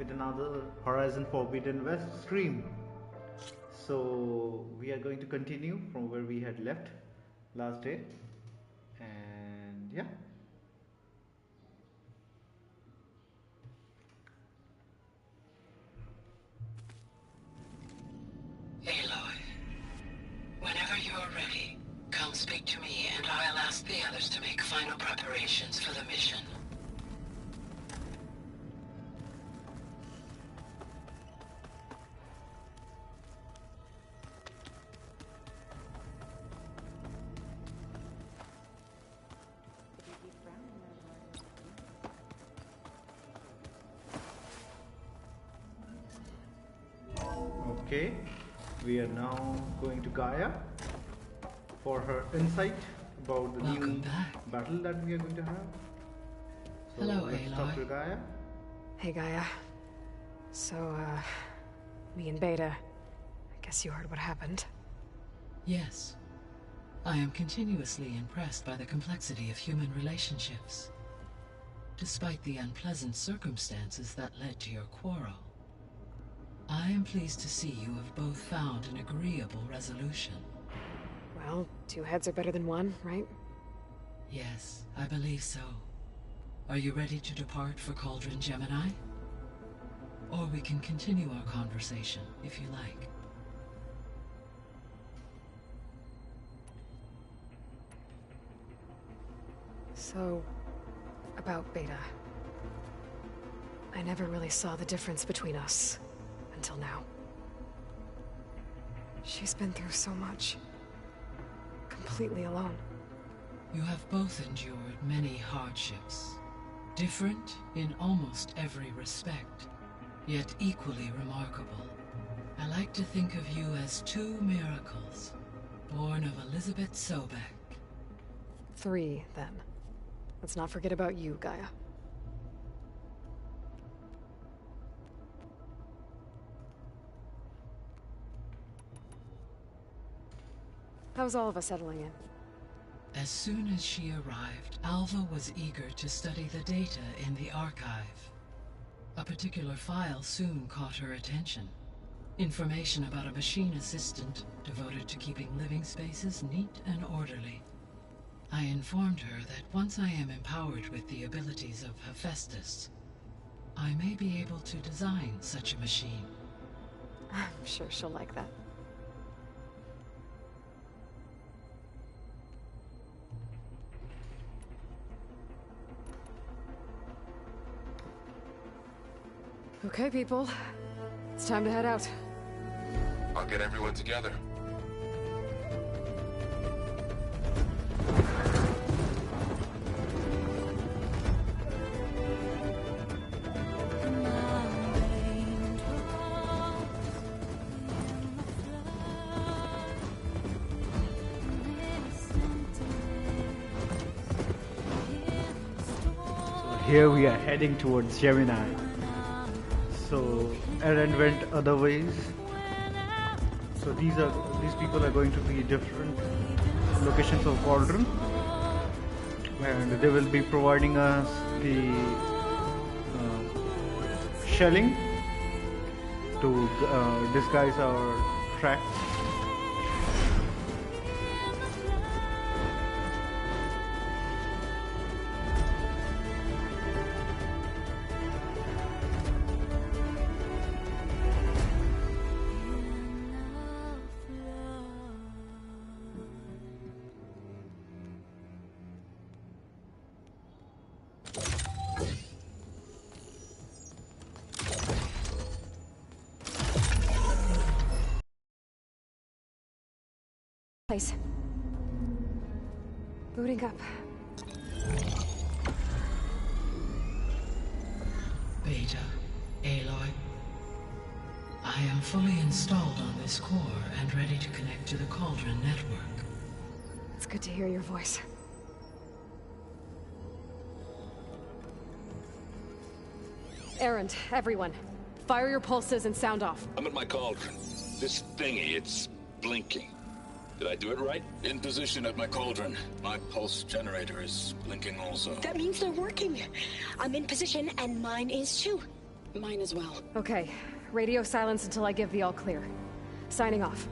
with another Horizon Forbidden West stream. So we are going to continue from where we had left last day, and yeah. Aloy, whenever you are ready, come speak to me and I'll ask the others to make final preparations for the mission. Okay, we are now going to Gaia for her insight about the Welcome new back. battle that we are going to have. So Hello, let's talk to Aloy. Gaia. Hey, Gaia. So, me and Beta, I guess you heard what happened. Yes. I am continuously impressed by the complexity of human relationships. Despite the unpleasant circumstances that led to your quarrel, I am pleased to see you have both found an agreeable resolution. Well, two heads are better than one, right? Yes, I believe so. Are you ready to depart for Cauldron Gemini? Or we can continue our conversation, if you like. So, about Beta. I never really saw the difference between us. Until now. She's been through so much. Completely alone. You have both endured many hardships. Different in almost every respect, yet equally remarkable. I like to think of you as two miracles, born of Elizabeth Sobek. 3, then. Let's not forget about you, Gaia. How's all of us settling in? As soon as she arrived, Alva was eager to study the data in the archive. A particular file soon caught her attention. Information about a machine assistant devoted to keeping living spaces neat and orderly. I informed her that once I am empowered with the abilities of Hephaestus, I may be able to design such a machine. I'm sure she'll like that. Okay, people. It's time to head out. I'll get everyone together. Here we are heading towards Gemini. So Eren went other ways. So these people are going to be different locations of Cauldron, and they will be providing us the shelling to disguise our tracks. Place. Booting up. Beta, Aloy, I am fully installed on this core and ready to connect to the Cauldron network. It's good to hear your voice. Erend, everyone. Fire your pulses and sound off. I'm at my cauldron. This thingy, it's blinking. Did I do it right? In position at my cauldron. My pulse generator is blinking also. That means they're working. I'm in position and mine is too. Mine as well. Okay. Radio silence until I give the all clear. Signing off.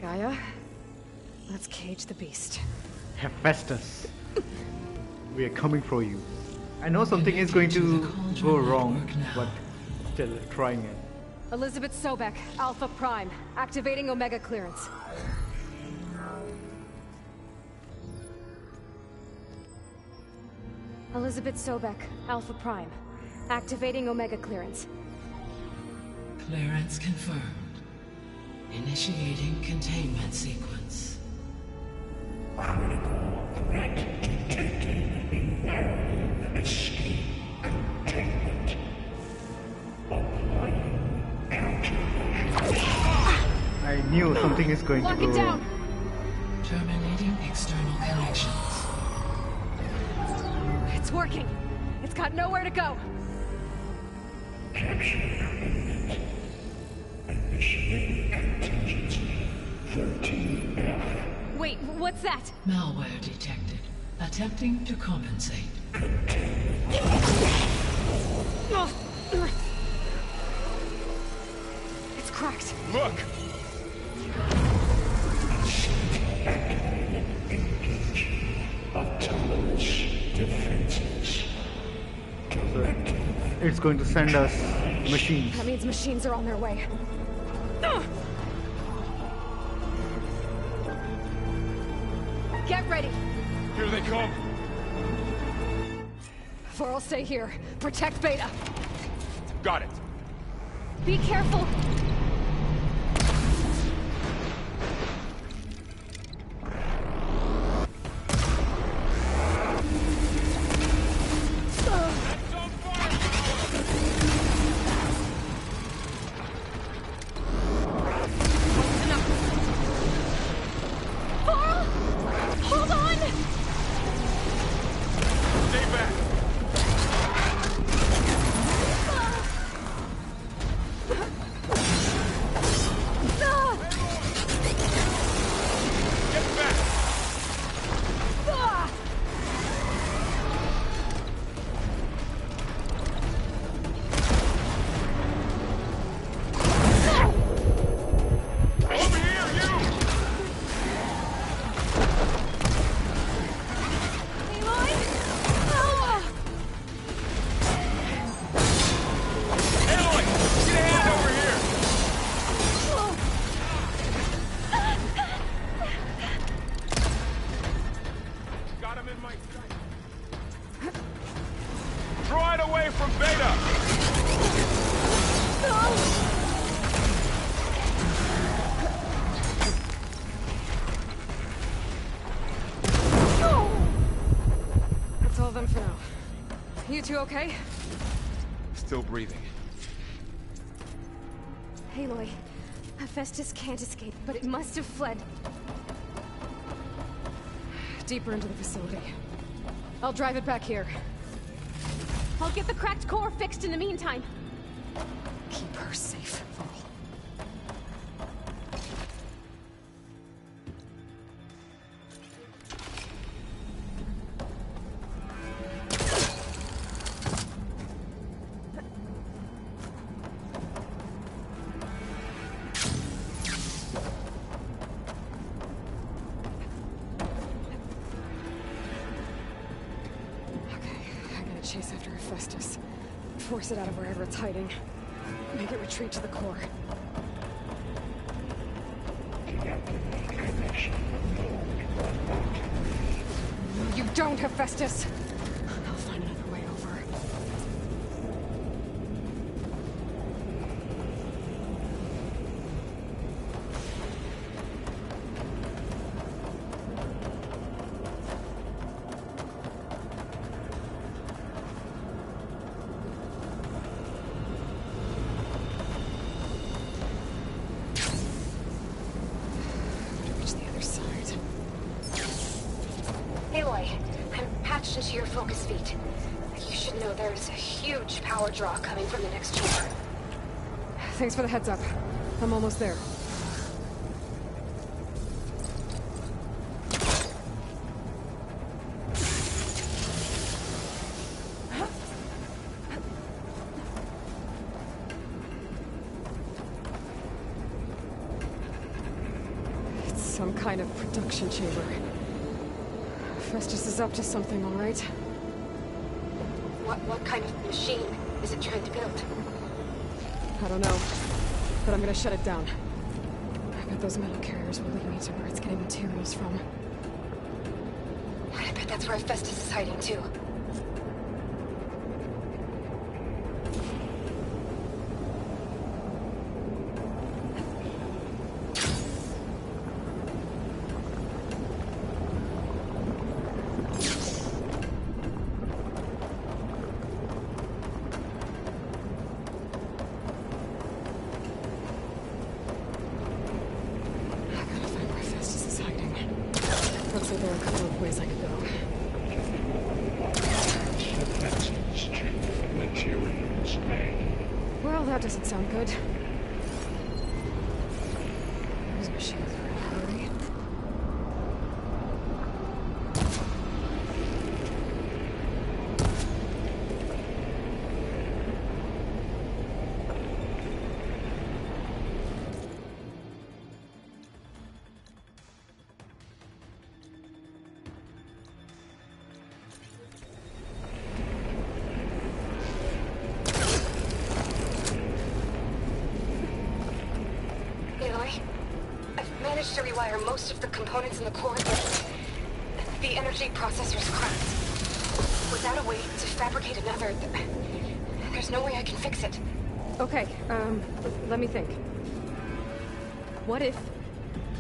Gaia, let's cage the beast. Hephaestus, we are coming for you. I know something is going to go wrong, but still trying it. Elizabeth Sobek, Alpha Prime, activating Omega clearance. Elizabeth Sobek, Alpha Prime, activating Omega clearance. Clearance confirmed. Initiating containment sequence. Critical threat detected. Escape containment. Applying countermeasures. I knew something is going Lock to it go down! wrong. Terminating external connections. It's working! It's got nowhere to go! Capture agreement. Initiating contingency 13F. Wait, what's that? Malware detected. Attempting to compensate. It's cracked. Look! Engage autonomous defenses. It's going to send us machines. That means machines are on their way. Get ready! Here they come! Vor'll stay here. Protect Beta. Got it! Be careful! Hold on! Stay back! Get back! Over here, you! Aloy! Aloy! Get a hand over here! Got him in my sight. Draw it away from Beta! That's all of them for now. You two okay? Still breathing. Aloy, Hephaestus can't escape, but it must have fled. Deeper into the facility. I'll drive it back here. I'll get the cracked core fixed in the meantime. Keep her safe, Varl. Chase after Hephaestus. Force it out of wherever it's hiding. Make it retreat to the core. No, you don't, Hephaestus! I'll find another way over. Aloy, I'm patched into your focus feed. You should know there's a huge power draw coming from the next chamber. Thanks for the heads up. I'm almost there. kind of production chamber. Festus is up to something, all right? What kind of machine is it trying to build? I don't know, but I'm gonna shut it down. I bet those metal carriers will lead me to where it's getting materials from. I bet that's where Festus is hiding too. Looks like there are a couple of ways I could go. Defenses to materials made. Well, that doesn't sound good. Those machines are in a hurry. To rewire most of the components in the core, but the energy processor's cracked. Without a way to fabricate another, there's no way I can fix it. Okay, let me think. What if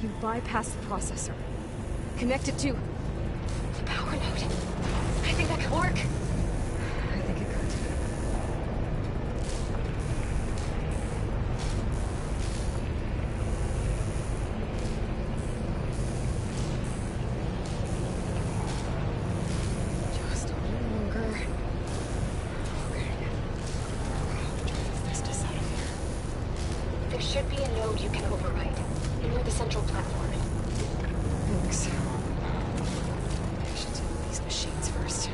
you bypass the processor? Connect it to The power node. I think that could work. I think it could. Just a little longer. Okay. Drive Festus out of here. There should be a node you can override near the central platform. Thanks. I should deal with these machines first.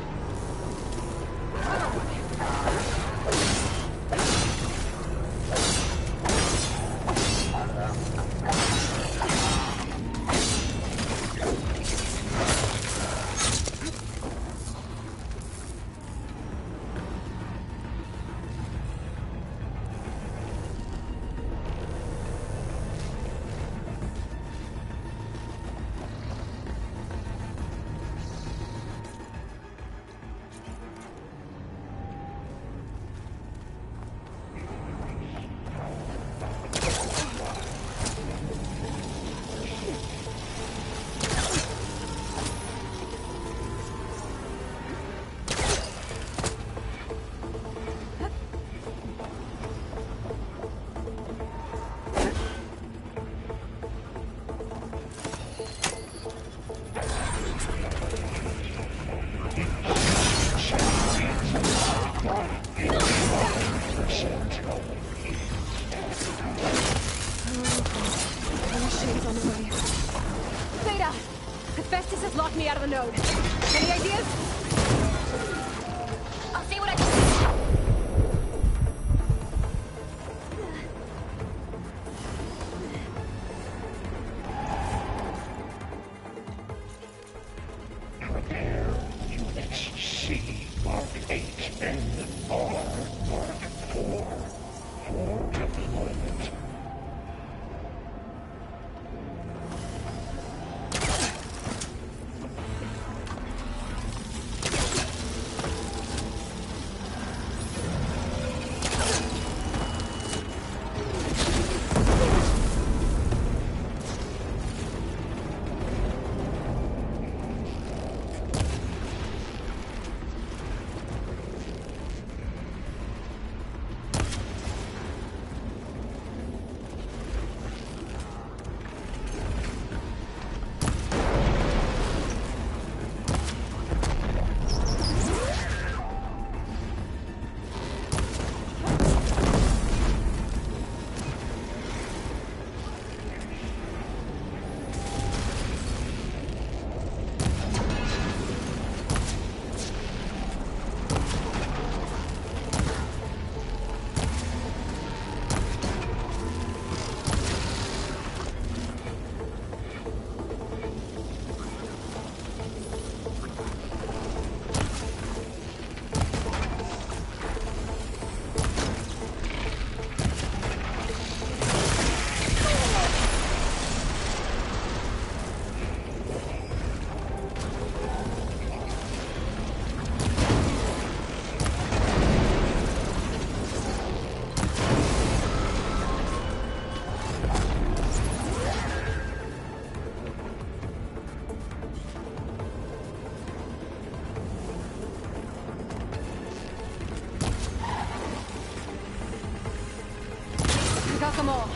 them all.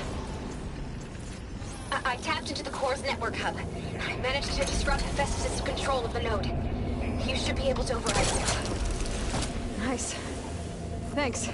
I tapped into the core's network hub. I managed to disrupt Festus' control of the node. You should be able to override it. Nice. Thanks.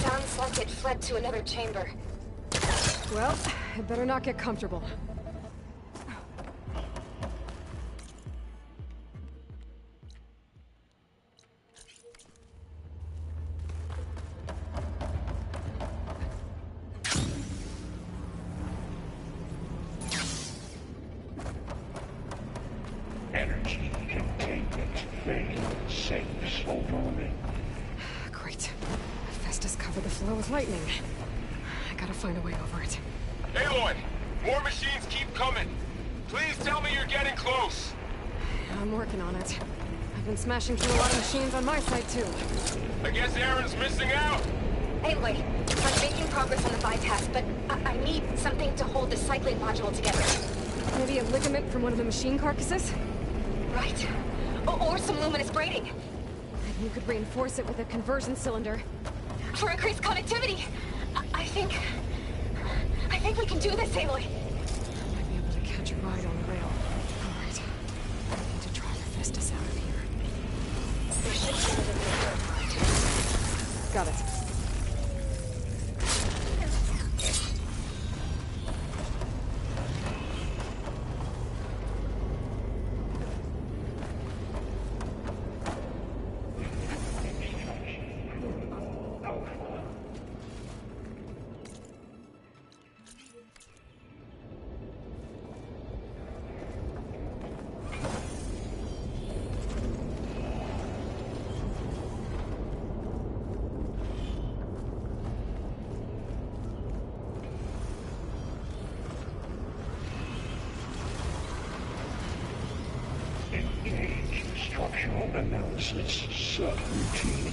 Sounds like it fled to another chamber. Well, I better not get comfortable. Energy containment failed. Safe overrun. Great. Festus covered the flow with lightning. I gotta find a way over it. Aloy, more machines keep coming. Please tell me you're getting close. I'm working on it. I've been smashing through a lot of machines on my side, too. I guess Aaron's missing out. Anyway, I'm making progress on the bypass, but I need something to hold the cycling module together. Maybe a ligament from one of the machine carcasses? Right. Or some luminous braiding. And you could reinforce it with a conversion cylinder. For increased connectivity. I think we can do this, Aloy. Might be able to catch a ride on the rail. All right. I need to drive Festus out of here. There should be another point. Got it. Engage structural analysis subroutine.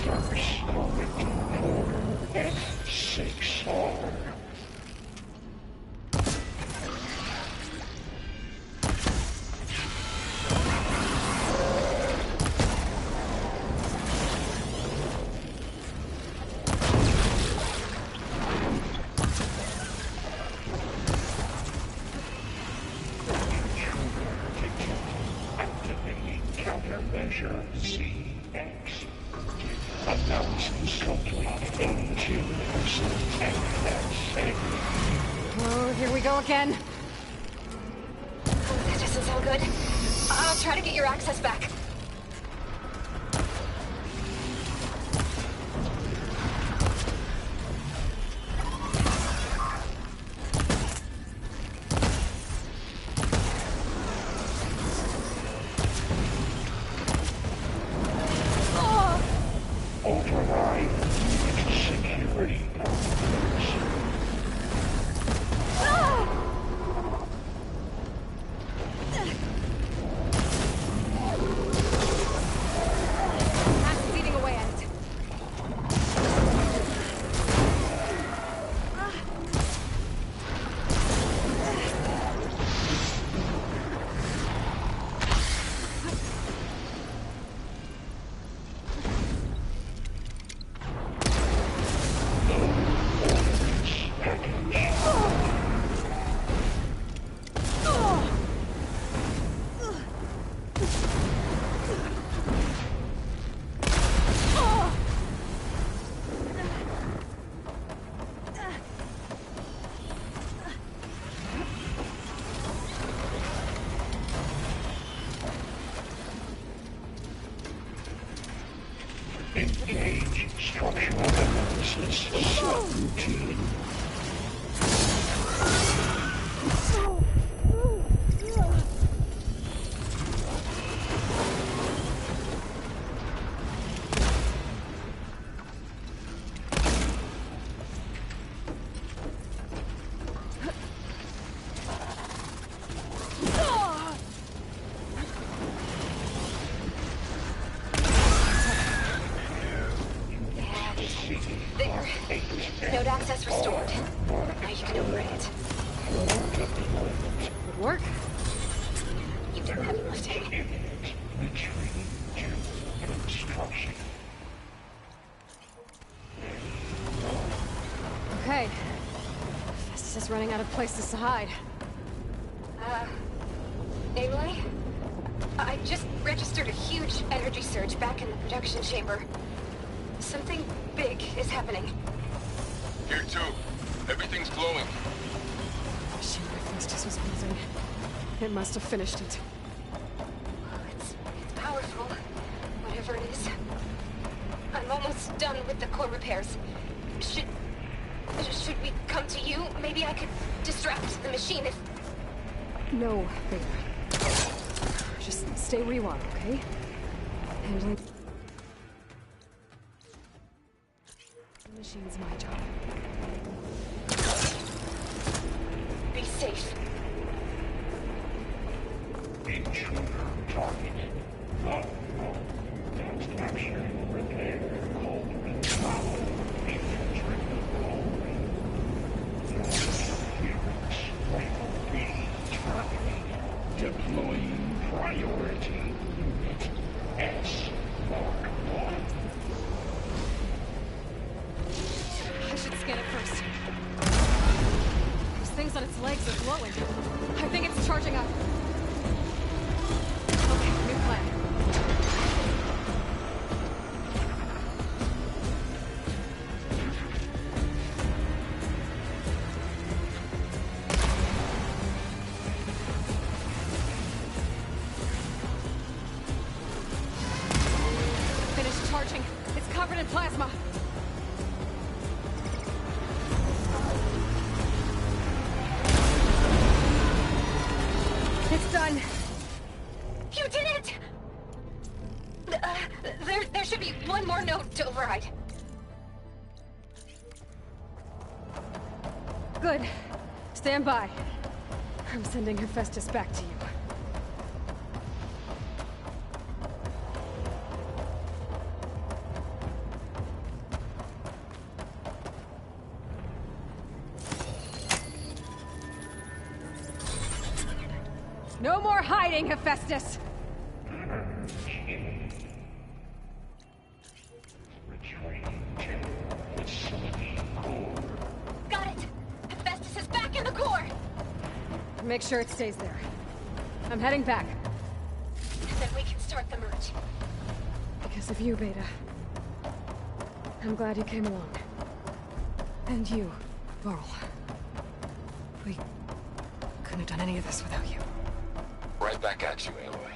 Reverse orbital core F6R. Activating countermeasure ZX. Announcing subject 82% NSA. Oh, here we go again. That doesn't sound good. I'll try to get your access back. Override security parameters. Matt's eating away at it. Engage structural analysis subroutine. There. Node access restored. Now you can override it. Good work. You did the heavy lifting. Retreating to construction. Okay. Festus is running out of places to hide. Aloy? I just registered a huge energy surge back in the production chamber. Something big is happening. Here too. Everything's glowing. The machine that Festus was building. It must have finished it. It's powerful, whatever it is. I'm almost done with the core repairs. Should we come to you? Maybe I could distract the machine if... No, Beta. Just stay where you are, okay? Handling... The machine's my job. Be safe. Intruder targeted. Not capture, repair, Cauldron power, infiltrate the Cauldron. Interference will be terminated. Deploying priority unit S Mark 1. I should scan it first. Those things on its legs are glowing. I think it's charging up. Okay, new plan. Finished charging. It's covered in plasma. It's done. You did it! There should be one more node to override. Good. Stand by. I'm sending Hephaestus back to you. No more hiding, Hephaestus! Retreating to facility core. Got it! Hephaestus is back in the core! Make sure it stays there. I'm heading back. And then we can start the merge. Because of you, Beta. I'm glad you came along. And you, Varl. We couldn't have done any of this without you. Right back at you, Aloy.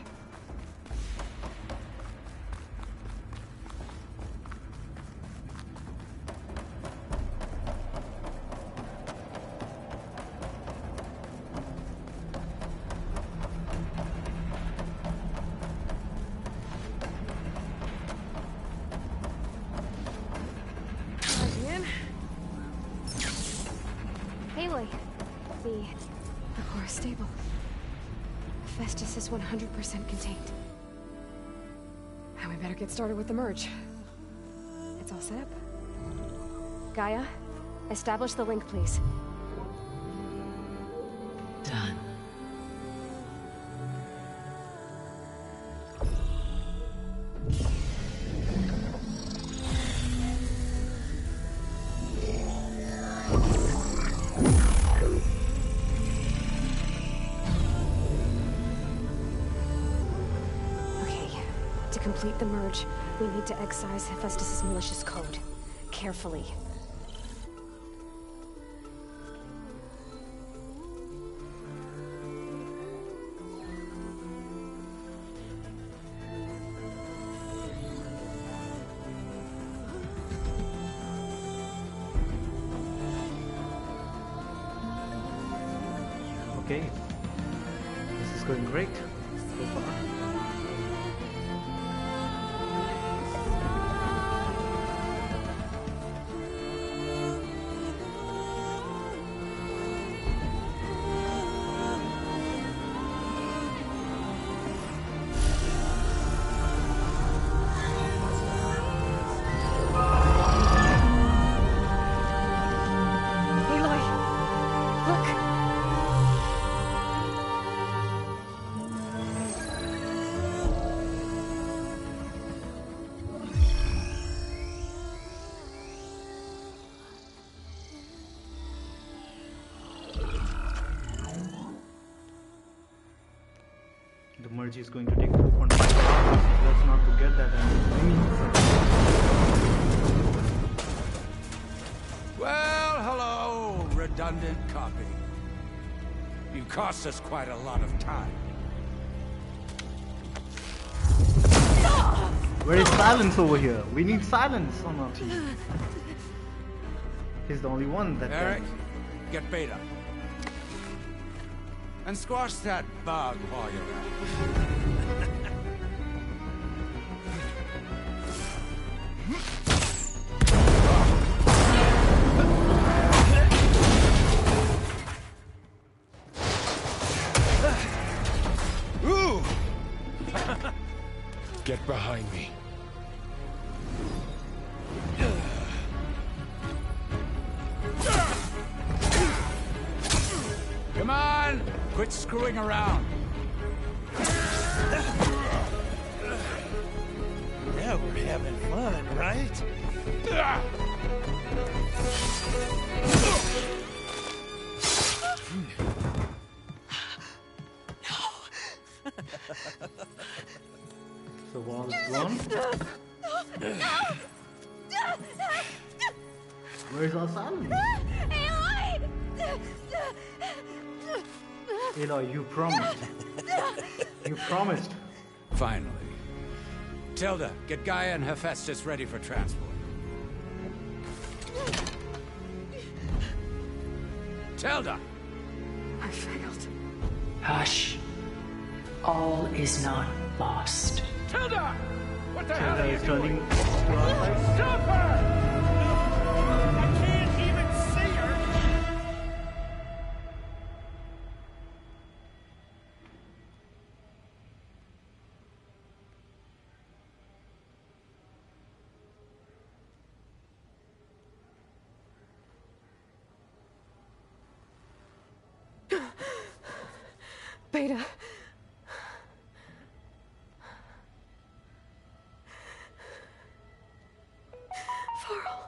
In. Aloy, the core is stable. Festus is 100% contained. And we better get started with the merge. It's all set up. Gaia, establish the link, please. Done. To complete the merge, we need to excise Hephaestus' malicious code. Carefully. Okay. This is going great so far. technology is going to take 4.5 hours. Let's not forget that. Well, hello, redundant copy. You cost us quite a lot of time. Where is silence over here? We need silence on our team. He's the only one that Eric, can. get Beta. And squash that bug while you're at it. Ooh! Get behind me. Come on! Quit screwing around. Now we're having fun, right? So Wall's gone. Where's our silence? Aloy, you promised. You promised. Finally. Tilda, get Gaia and Hephaestus ready for transport. Tilda! I failed. Hush. All is not lost. Tilda! What the hell Tilda are you is turning doing? to our side. Stop her! I can't even see her! Beta. Varl.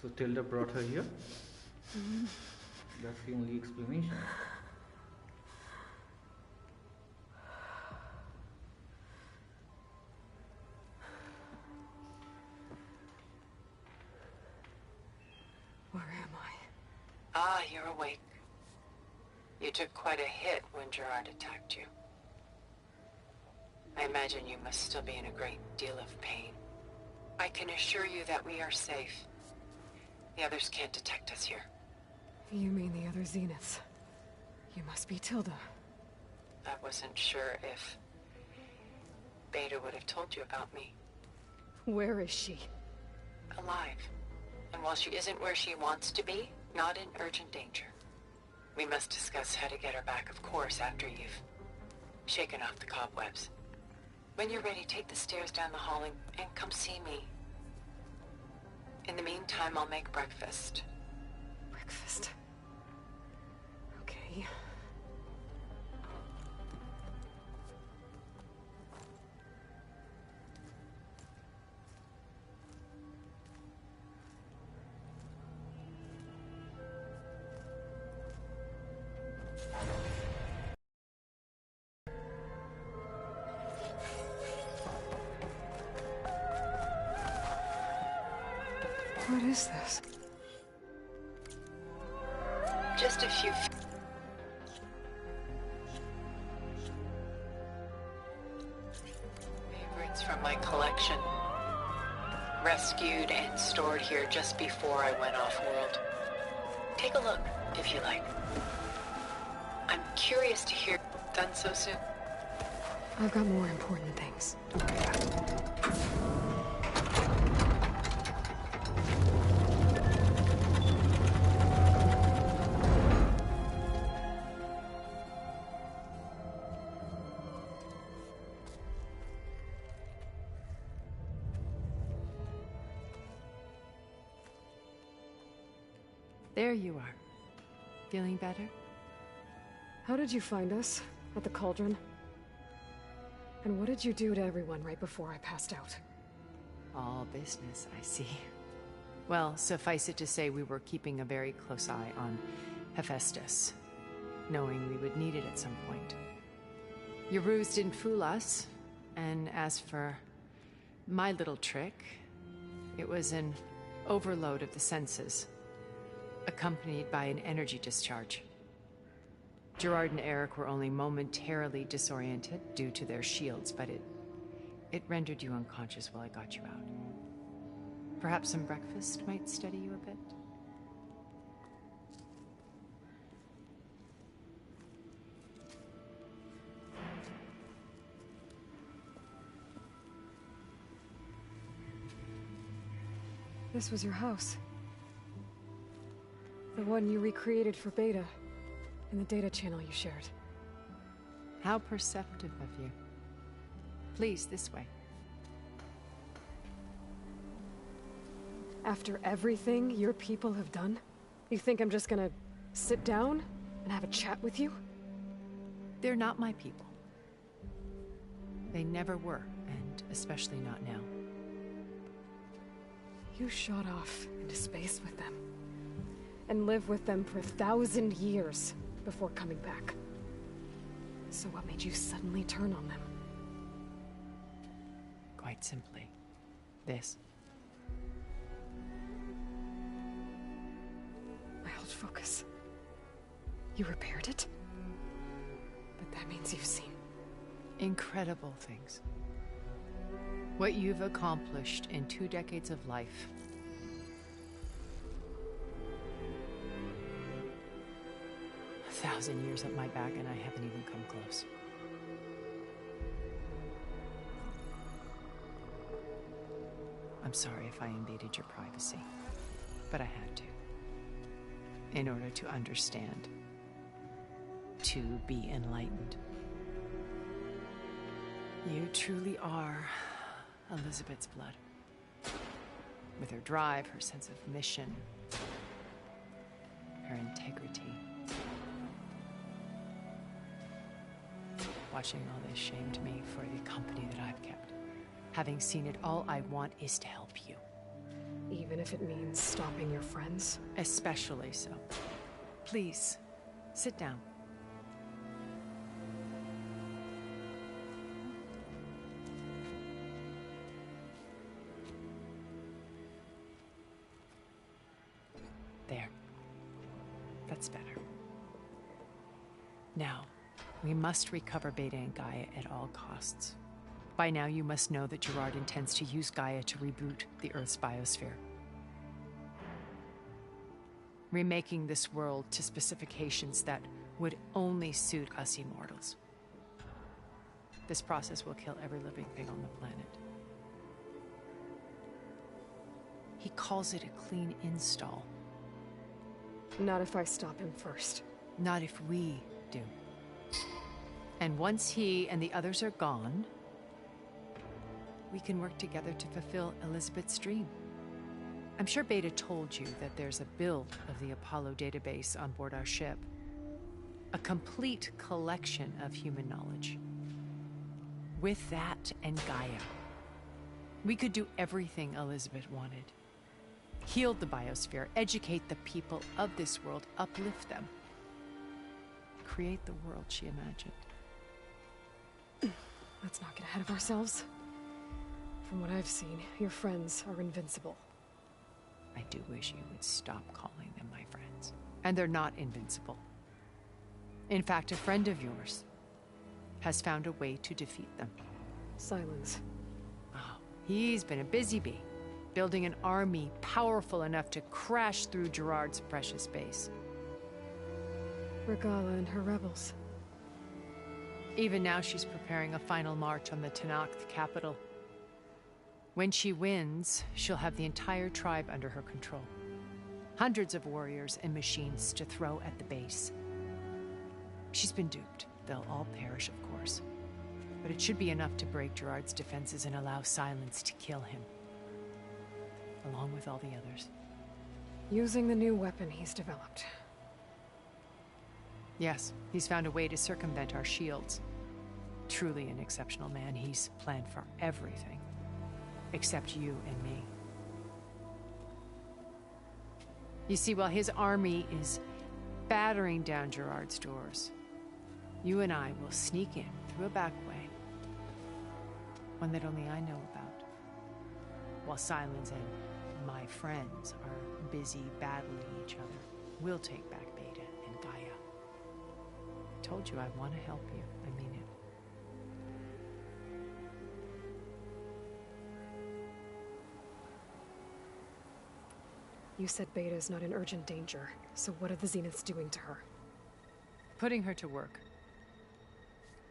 So Tilda brought her here. That's the only explanation. Where am I? Ah, you're awake. You took quite a hit when Gerard attacked you. I imagine you must still be in a great deal of pain. I can assure you that we are safe. The others can't detect us here. You mean the other Zeniths? You must be Tilda. I wasn't sure if Beta would have told you about me. Where is she? Alive. And while she isn't where she wants to be, not in urgent danger. We must discuss how to get her back, of course, after you've shaken off the cobwebs. When you're ready, take the stairs down the hall and come see me. In the meantime, I'll make breakfast. Breakfast. Okay. What is this? Just a few... favorites from my collection. Rescued and stored here just before I went off-world. Take a look, if you like. I'm curious to hear... Done so soon? I've got more important things to worry about. There you are. Feeling better? How did you find us? At the cauldron? And what did you do to everyone right before I passed out? All business, I see. Well, suffice it to say we were keeping a very close eye on Hephaestus. knowing we would need it at some point. Your ruse didn't fool us, and as for my little trick, it was an overload of the senses, accompanied by an energy discharge. Gerard and Eric were only momentarily disoriented due to their shields, but it rendered you unconscious while I got you out. Perhaps some breakfast might steady you a bit? This was your house. The one you recreated for Beta, in the data channel you shared. How perceptive of you. Please, this way. After everything your people have done, you think I'm just gonna sit down and have a chat with you? They're not my people. They never were, and especially not now. You shot off into space with them, and lived with them for 1,000 years before coming back. So what made you suddenly turn on them? Quite simply, this. My old focus. You repaired it? But that means you've seen incredible things. What you've accomplished in 2 decades of life. A 1,000 years at my back and I haven't even come close. I'm sorry if I invaded your privacy, but I had to. In order to understand. To be enlightened. You truly are Elizabeth's blood. With her drive, her sense of mission, her integrity. Watching all this shamed me for the company that I've kept. Having seen it, all I want is to help you. even if it means stopping your friends? Especially so. Please, sit down. There. That's better. Now, we must recover Beta and Gaia at all costs. By now, you must know that Gerard intends to use Gaia to reboot the Earth's biosphere. Remaking this world to specifications that would only suit us immortals. This process will kill every living thing on the planet. He calls it a clean install. Not if I stop him first. Not if we do. And once he and the others are gone, we can work together to fulfill Elizabeth's dream. I'm sure Beta told you that there's a build of the Apollo database on board our ship. A complete collection of human knowledge. With that and Gaia, we could do everything Elizabeth wanted. Heal the biosphere, educate the people of this world, uplift them. Create the world she imagined. Let's not get ahead of ourselves. From what I've seen, your friends are invincible. I do wish you would stop calling them my friends. And they're not invincible. In fact, a friend of yours has found a way to defeat them. Silence. Oh, he's been a busy bee, building an army powerful enough to crash through Gerard's precious base. Regala and her rebels. Even now, she's preparing a final march on the Tenakth capital. When she wins, she'll have the entire tribe under her control. Hundreds of warriors and machines to throw at the base. She's been duped. They'll all perish, of course. But it should be enough to break Gerard's defenses and allow Silence to kill him. Along with all the others. Using the new weapon he's developed. Yes, he's found a way to circumvent our shields. Truly an exceptional man. He's planned for everything. Except you and me. You see, while his army is battering down Gerard's doors. You and I will sneak in through a back way, one that only I know about, while Silence and my friends are busy battling each other. We'll take back Beta and Gaia. I told you I want to help you. I mean it. You said Beta is not in urgent danger, so what are the Zeniths doing to her? Putting her to work.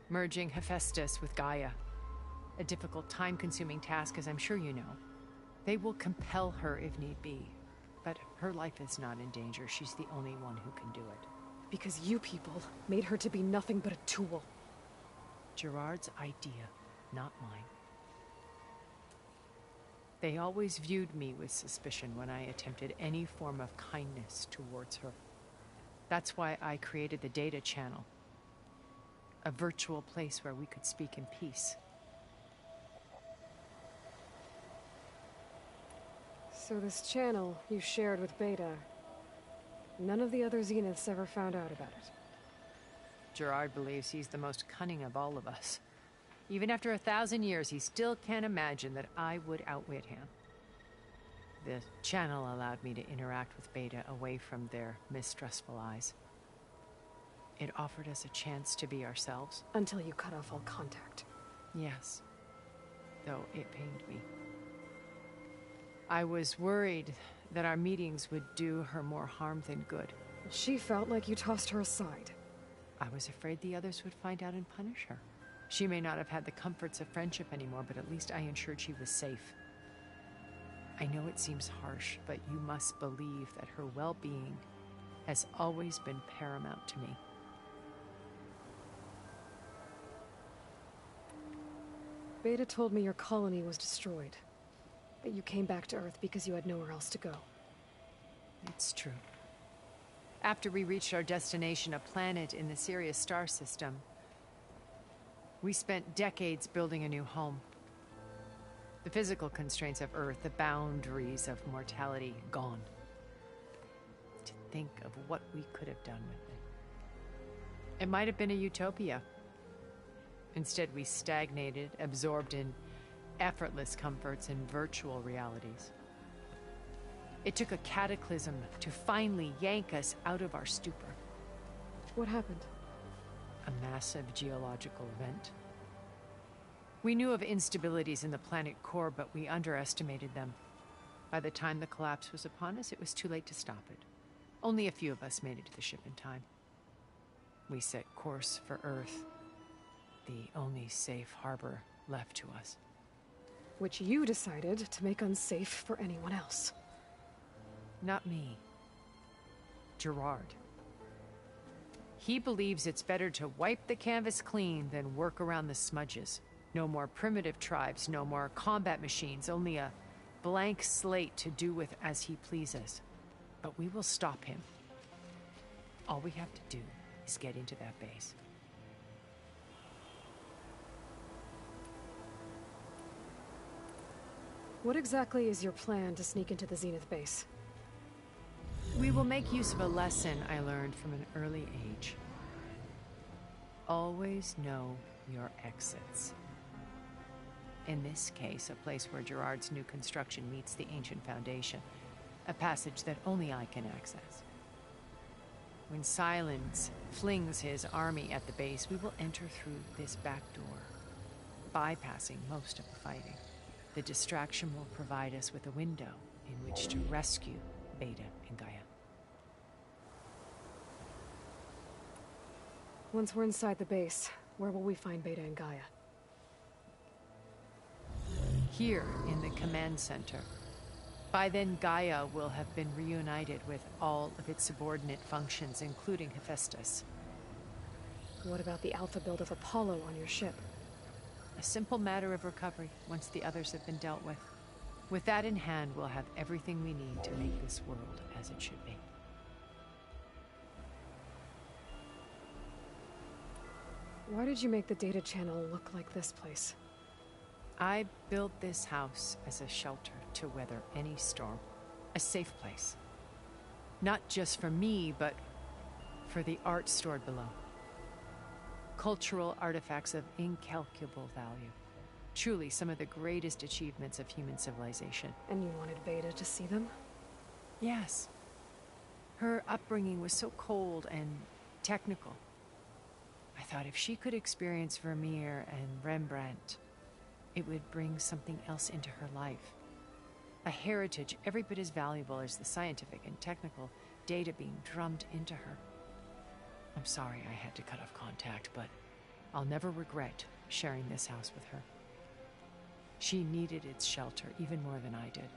Merging Hephaestus with Gaia. A difficult, time-consuming task, as I'm sure you know. They will compel her if need be. But her life is not in danger. She's the only one who can do it. Because you people made her to be nothing but a tool. Gerard's idea, not mine. They always viewed me with suspicion when I attempted any form of kindness towards her. That's why I created the data channel. A virtual place where we could speak in peace. So this channel you shared with Beta, none of the other Zeniths ever found out about it. Gerard believes he's the most cunning of all of us. Even after 1,000 years, he still can't imagine that I would outwit him. The channel allowed me to interact with Beta away from their mistrustful eyes. It offered us a chance to be ourselves. Until you cut off all contact. Yes. Though it pained me. I was worried that our meetings would do her more harm than good. She felt like you tossed her aside. I was afraid the others would find out and punish her. She may not have had the comforts of friendship anymore, but at least I ensured she was safe. I know it seems harsh, but you must believe that her well-being has always been paramount to me. Beta told me your colony was destroyed, but you came back to Earth because you had nowhere else to go. It's true. After we reached our destination, a planet in the Sirius star system, we spent decades building a new home. The physical constraints of Earth, the boundaries of mortality, gone. To think of what we could have done with it. It might have been a utopia. Instead, we stagnated, absorbed in effortless comforts and virtual realities. It took a cataclysm to finally yank us out of our stupor. What happened? A massive geological event. We knew of instabilities in the planet core, but we underestimated them. By the time the collapse was upon us, it was too late to stop it. Only a few of us made it to the ship in time. We set course for Earth, the only safe harbor left to us. Which you decided to make unsafe for anyone else. Not me. Gerard. He believes it's better to wipe the canvas clean than work around the smudges. No more primitive tribes, no more combat machines, only a blank slate to do with as he pleases. But we will stop him. All we have to do is get into that base. What exactly is your plan to sneak into the Zenith base? We will make use of a lesson I learned from an early age. Always know your exits. In this case, a place where Gerard's new construction meets the ancient foundation, a passage that only I can access. When Silence flings his army at the base, we will enter through this back door, bypassing most of the fighting. The distraction will provide us with a window in which to rescue Beta and Gaia. Once we're inside the base, where will we find Beta and Gaia? Here in the command center. By then, Gaia will have been reunited with all of its subordinate functions, including Hephaestus. What about the alpha build of Apollo on your ship? A simple matter of recovery once the others have been dealt with. With that in hand, we'll have everything we need to make this world as it should be. Why did you make the data channel look like this place? I built this house as a shelter to weather any storm. A safe place. Not just for me, but for the art stored below. Cultural artifacts of incalculable value. Truly some of the greatest achievements of human civilization. And you wanted Beta to see them? Yes. Her upbringing was so cold and technical. I thought if she could experience Vermeer and Rembrandt, it would bring something else into her life. A heritage every bit as valuable as the scientific and technical data being drummed into her. I'm sorry I had to cut off contact, but I'll never regret sharing this house with her. She needed its shelter even more than I did.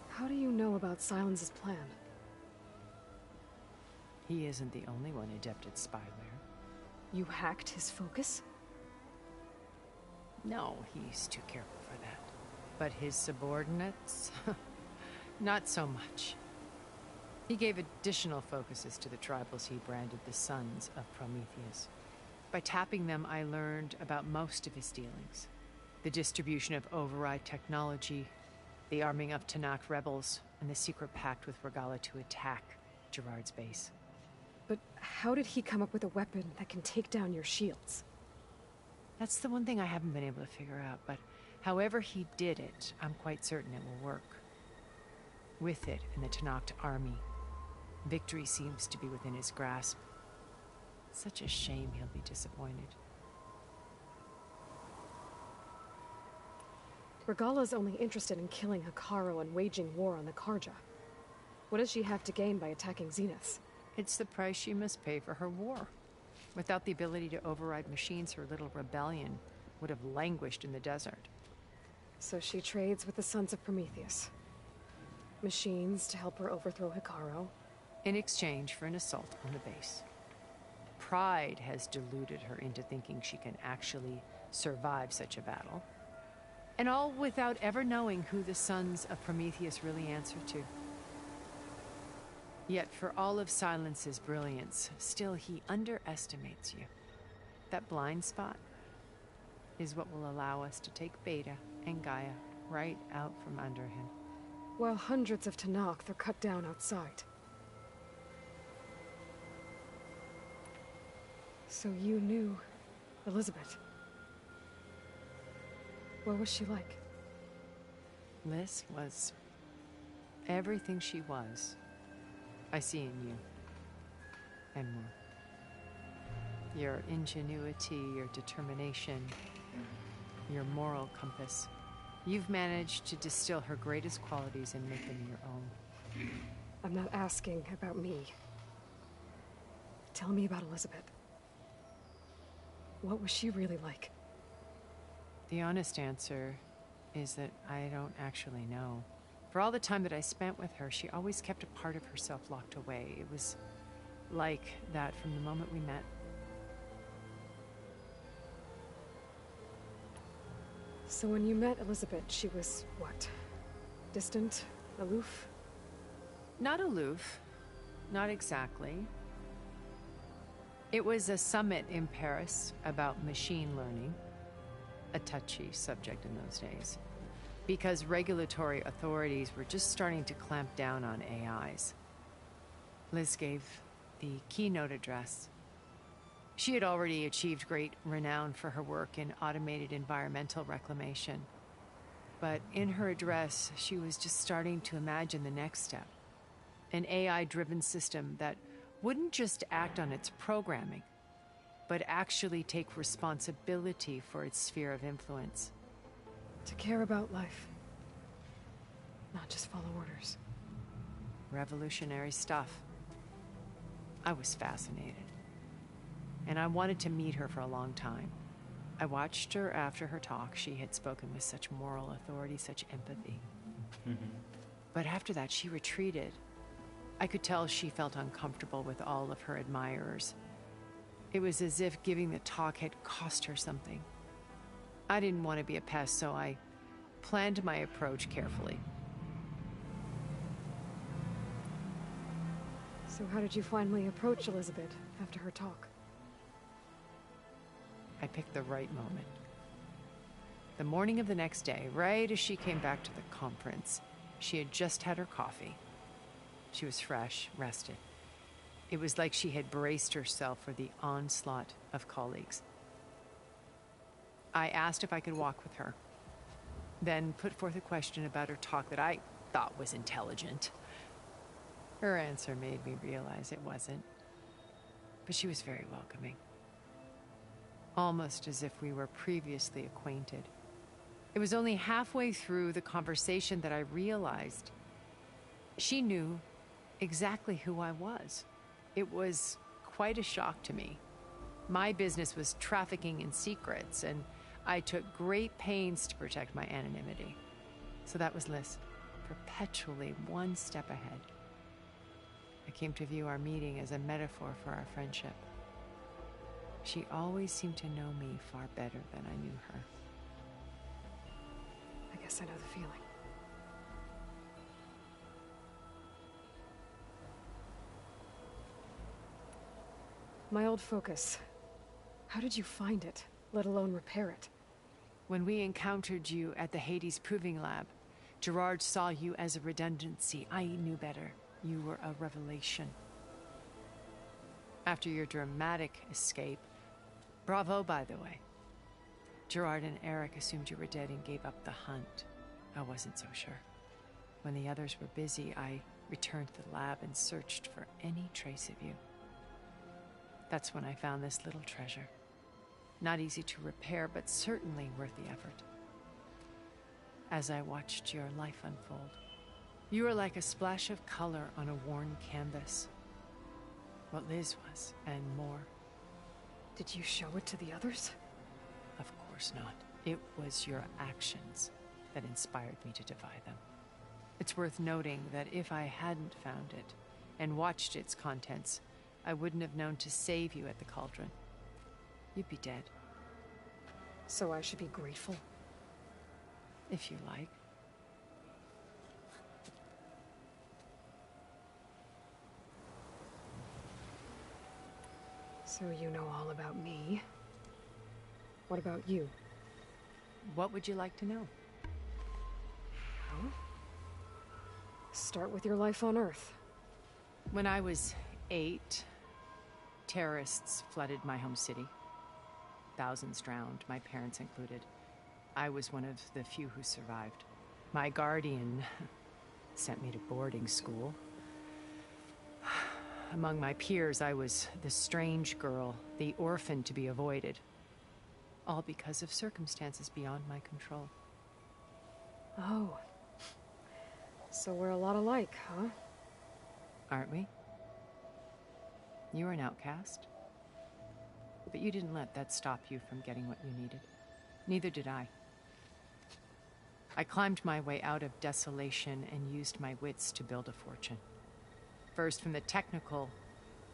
How do you know about Silence's plan? He isn't the only one adept at spyware. You hacked his focus? No, he's too careful for that. But his subordinates? Not so much. He gave additional focuses to the tribals he branded the Sons of Prometheus. By tapping them, I learned about most of his dealings. The distribution of override technology, the arming of Tanakh rebels, and the secret pact with Regala to attack Gerard's base. But how did he come up with a weapon that can take down your shields? That's the one thing I haven't been able to figure out, but however he did it, I'm quite certain it will work. With it and the Tanakh army, victory seems to be within his grasp. Such a shame he'll be disappointed. Regala's only interested in killing Hikaru and waging war on the Karja. What does she have to gain by attacking Zeniths? It's the price she must pay for her war. Without the ability to override machines, her little rebellion would have languished in the desert. So she trades with the Sons of Prometheus. Machines to help her overthrow Hikaru. In exchange for an assault on the base. Pride has deluded her into thinking she can actually survive such a battle. And all without ever knowing who the Sons of Prometheus really answer to. Yet for all of Silence's brilliance, still he underestimates you. That blind spot is what will allow us to take Beta and Gaia right out from under him. While hundreds of Tanakh are cut down outside. So you knew Elizabeth. What was she like? Liz was everything she was. I see in you. And more. Your ingenuity, your determination, your moral compass. You've managed to distill her greatest qualities and make them your own. I'm not asking about me. Tell me about Elizabeth. What was she really like? The honest answer is that I don't actually know. For all the time that I spent with her, she always kept a part of herself locked away. It was like that from the moment we met. So when you met Elizabeth, she was what? Distant? Aloof? Not aloof. Not exactly. It was a summit in Paris about machine learning. A touchy subject in those days. Because regulatory authorities were just starting to clamp down on AIs. Liz gave the keynote address. She had already achieved great renown for her work in automated environmental reclamation. But in her address, she was just starting to imagine the next step. An AI-driven system that wouldn't just act on its programming, but actually take responsibility for its sphere of influence. To care about life. Not just follow orders. Revolutionary stuff. I was fascinated. And I wanted to meet her for a long time. I watched her after her talk. She had spoken with such moral authority, such empathy. But after that, she retreated. I could tell she felt uncomfortable with all of her admirers. It was as if giving the talk had cost her something. I didn't want to be a pest, so I planned my approach carefully. So how did you finally approach Elizabeth after her talk? I picked the right moment. The morning of the next day, right as she came back to the conference, She had just had her coffee. She was fresh, rested. It was like she had braced herself for the onslaught of colleagues. I asked if I could walk with her, then put forth a question about her talk that I thought was intelligent. Her answer made me realize it wasn't, but she was very welcoming. Almost as if we were previously acquainted. It was only halfway through the conversation that I realized she knew exactly who I was. It was quite a shock to me. My business was trafficking in secrets, and I took great pains to protect my anonymity. So that was Liz, perpetually one step ahead. I came to view our meeting as a metaphor for our friendship. She always seemed to know me far better than I knew her. I guess I know the feeling. My old focus. How did you find it, let alone repair it? When we encountered you at the Hades Proving Lab, Gerard saw you as a redundancy. I knew better. You were a revelation. After your dramatic escape, bravo, by the way. Gerard and Eric assumed you were dead and gave up the hunt. I wasn't so sure. When the others were busy, I returned to the lab and searched for any trace of you. That's when I found this little treasure. Not easy to repair, but certainly worth the effort. As I watched your life unfold, you were like a splash of color on a worn canvas. What Liz was, and more. Did you show it to the others? Of course not. It was your actions that inspired me to defy them. It's worth noting that if I hadn't found it and watched its contents, I wouldn't have known to save you at the cauldron. You'd be dead. So I should be grateful? If you like. So you know all about me. What about you? What would you like to know? Well, start with your life on Earth. When I was 8, terrorists flooded my home city. Thousands drowned, my parents included. I was one of the few who survived. My guardian sent me to boarding school. Among my peers, I was the strange girl, the orphan to be avoided. All because of circumstances beyond my control. Oh. So we're a lot alike, huh? Aren't we? You were an outcast. But you didn't let that stop you from getting what you needed. Neither did I. I climbed my way out of desolation and used my wits to build a fortune. First, from the technical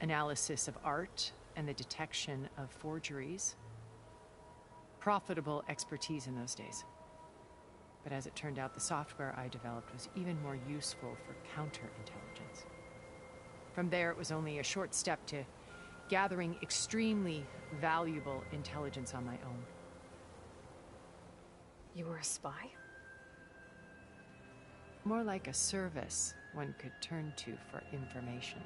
analysis of art and the detection of forgeries. Profitable expertise in those days. But as it turned out, the software I developed was even more useful for counterintelligence. From there, it was only a short step to gathering extremely valuable intelligence on my own. You were a spy? More like a service one could turn to for information.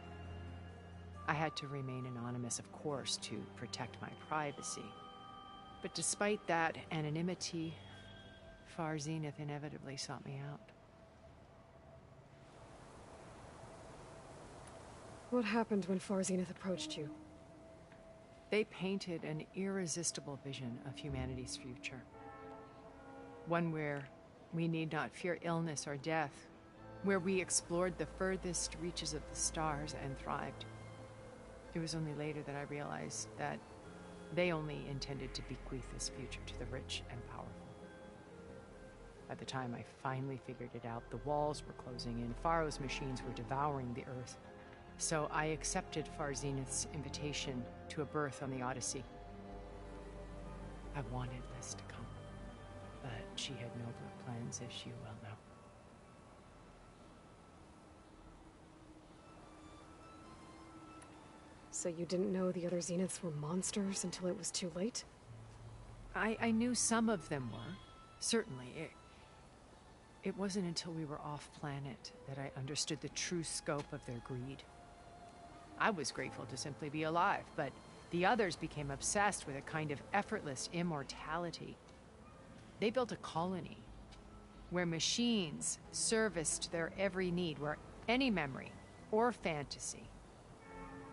I had to remain anonymous, of course, to protect my privacy. But despite that anonymity, Far Zenith inevitably sought me out. What happened when Far Zenith approached you? They painted an irresistible vision of humanity's future. One where we need not fear illness or death, where we explored the furthest reaches of the stars and thrived. It was only later that I realized that they only intended to bequeath this future to the rich and powerful. By the time I finally figured it out, the walls were closing in, Pharaoh's machines were devouring the Earth. So I accepted Far Zenith's invitation to a berth on the Odyssey. I wanted Liz to come, but she had nobler plans, as you well know. So you didn't know the other Zeniths were monsters until it was too late? I knew some of them were, certainly. It wasn't until we were off-planet that I understood the true scope of their greed. I was grateful to simply be alive, but the others became obsessed with a kind of effortless immortality. They built a colony where machines serviced their every need, where any memory or fantasy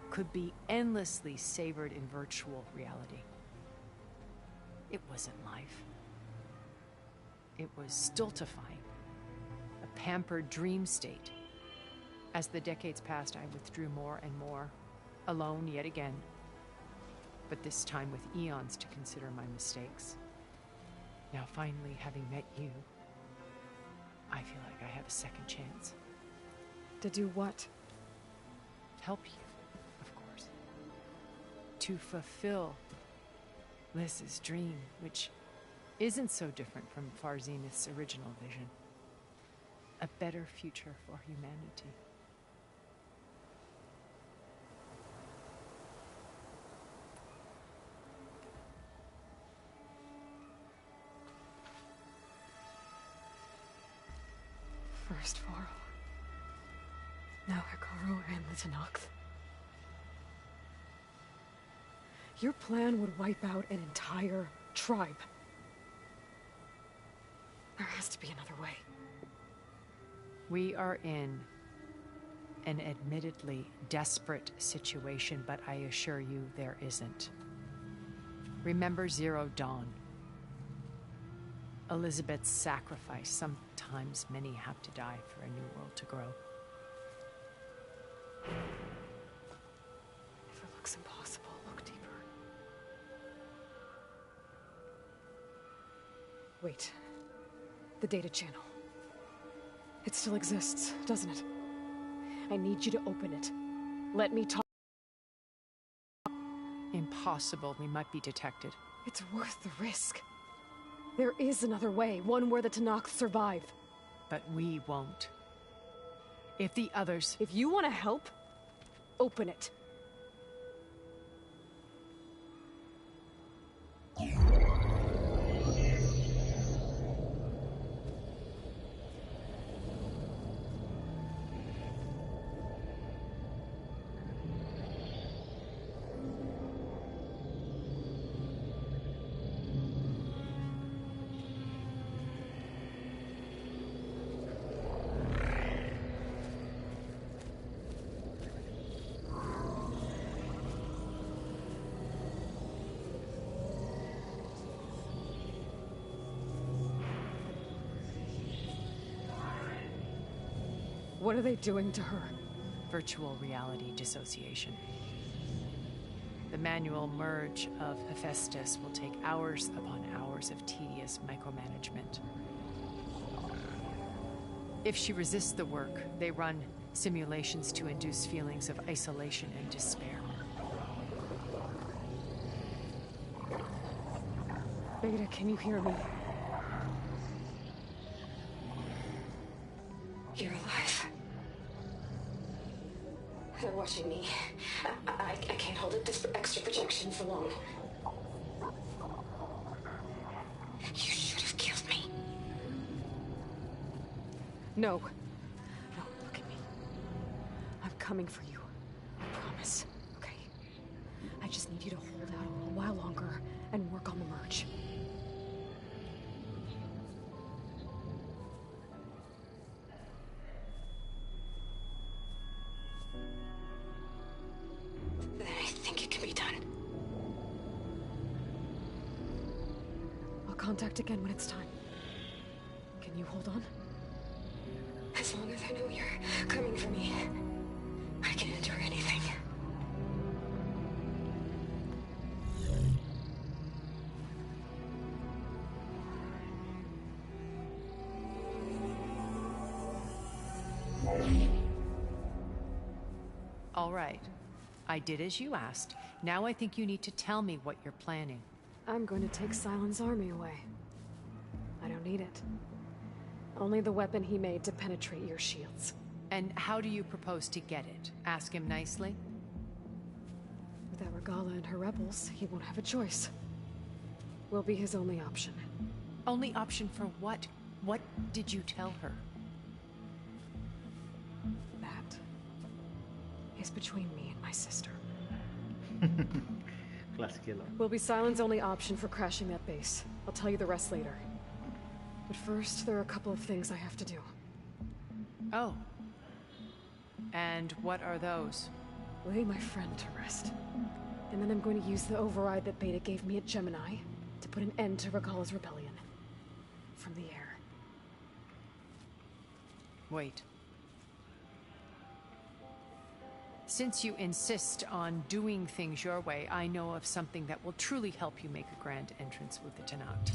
could be endlessly savored in virtual reality. It wasn't life. It was stultifying, a pampered dream state. As the decades passed, I withdrew more and more, alone yet again, but this time with eons to consider my mistakes. Now, finally, having met you, I feel like I have a second chance. To do what? Help you, of course. To fulfill Liz's dream, which isn't so different from Far Zenith's original vision. A better future for humanity. First Varl. Now Hikaru and the Tenakth. Your plan would wipe out an entire tribe. There has to be another way. We are in an admittedly desperate situation, but I assure you there isn't. Remember Zero Dawn. Elizabeth's sacrifice. Sometimes many have to die for a new world to grow. If it looks impossible, look deeper. Wait. The data channel. It still exists, doesn't it? I need you to open it. Let me talk. Impossible. We might be detected. It's worth the risk. There is another way, one where the Tenakth survive. But we won't. If the others... If you want to help, open it. What are they doing to her? Virtual reality dissociation. The manual merge of Hephaestus will take hours upon hours of tedious micromanagement. If she resists the work, they run simulations to induce feelings of isolation and despair. Beta, can you hear me? You're alive. They're watching me. I can't hold up this extra projection for long. You should have killed me. No. No, look at me. I'm coming for you. I promise. Okay? I just need you to hold out a little while longer and work on the merge. Then I think it can be done. I'll contact again when it's time. Can you hold on? As long as I know you're coming for me, I can endure anything. All right. I did as you asked. Now I think you need to tell me what you're planning. I'm going to take Silent's army away. I don't need it. Only the weapon he made to penetrate your shields. And how do you propose to get it? Ask him nicely? Without Regala and her rebels, he won't have a choice. We'll be his only option. Only option for what? What did you tell her? That is between me and my sister. Classic yellow. Will be Silent's only option for crashing that base. I'll tell you the rest later. But first, there are a couple of things I have to do. Oh. And what are those? Lay my friend to rest. And then I'm going to use the override that Beta gave me at Gemini to put an end to Regalla's rebellion. From the air. Wait. Since you insist on doing things your way, I know of something that will truly help you make a grand entrance with the Tenakth.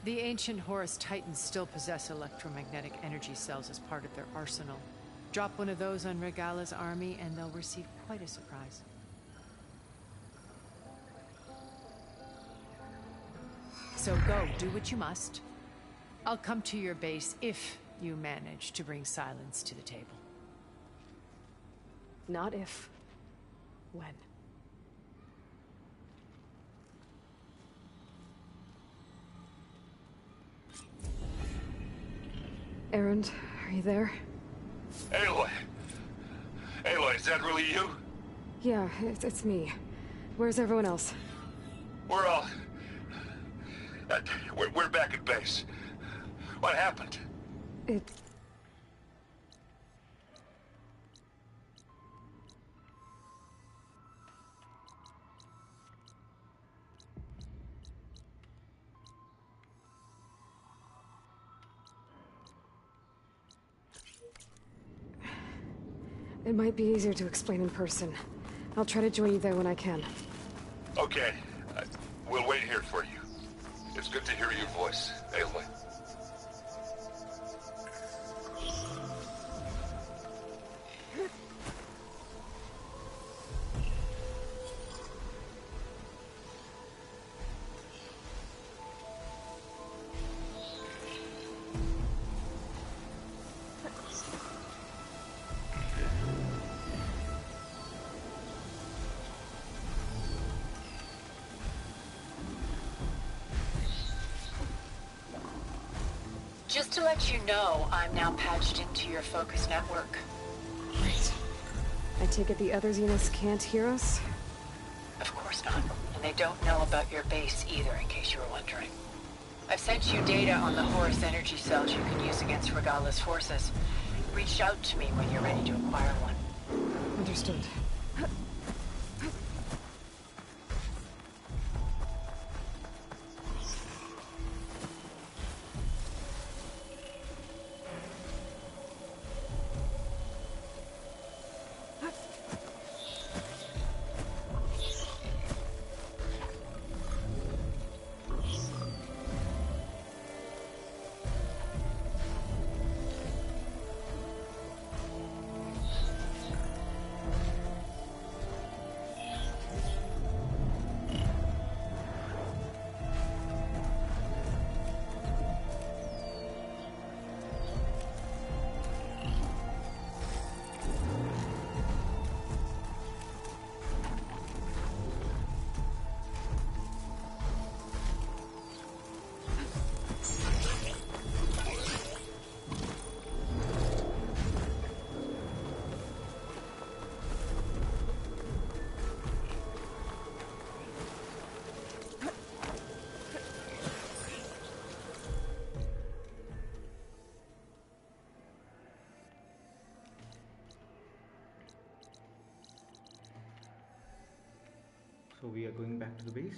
The ancient Horus Titans still possess electromagnetic energy cells as part of their arsenal. Drop one of those on Regalla's army and they'll receive quite a surprise. So go, do what you must. I'll come to your base if you manage to bring silence to the table. Not if. When. Erend, are you there? Aloy! Aloy, is that really you? Yeah, it's me. Where's everyone else? We're all... we're back at base. What happened? It might be easier to explain in person. I'll try to join you there when I can. Okay. We'll wait here for you. It's good to hear your voice, Aloy. Just to let you know, I'm now patched into your focus network. Great. I take it the other Xenos can't hear us? Of course not. And they don't know about your base either, in case you were wondering. I've sent you data on the Horus energy cells you can use against Regalla's forces. Reach out to me when you're ready to acquire one. Understood. So we are going back to the base.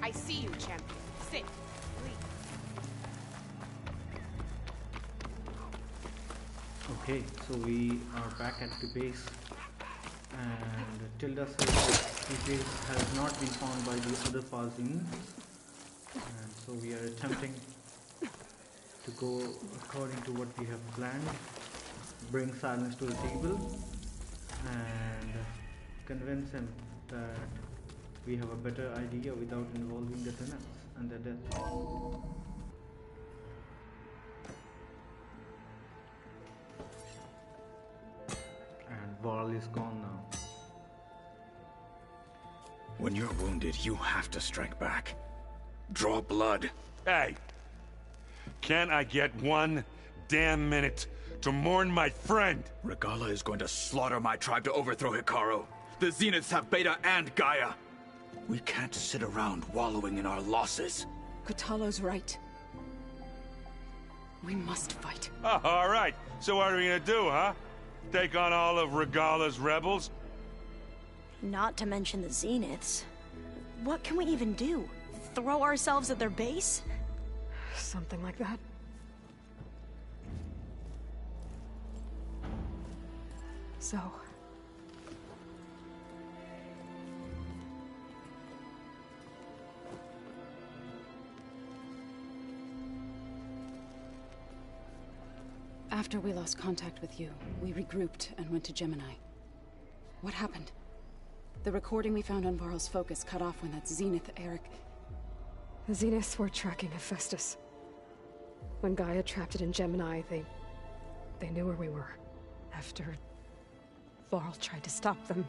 I see you, champion. Sit. Please. Okay, so we are back at the base, and Tilda says the base has not been found by the other Farsians, and so we are attempting to go according to what we have planned, bring Silence to the table and convince him that we have a better idea without involving the tenants and their death. Varl is gone now. When you're wounded, you have to strike back. Draw blood. Hey! Can I get one damn minute to mourn my friend? Regala is going to slaughter my tribe to overthrow Hikaru. The Zeniths have Beta and Gaia. We can't sit around wallowing in our losses. Katalo's right. We must fight. Oh, all right. So what are we gonna do, huh? Take on all of Regala's rebels? Not to mention the Zeniths. What can we even do? Throw ourselves at their base? Something like that. So... After we lost contact with you, we regrouped and went to Gemini. What happened? The recording we found on Varl's focus cut off when that Zenith Eric... The Zeniths were tracking Hephaestus. When Gaia trapped it in Gemini, they knew where we were. After Varl tried to stop them.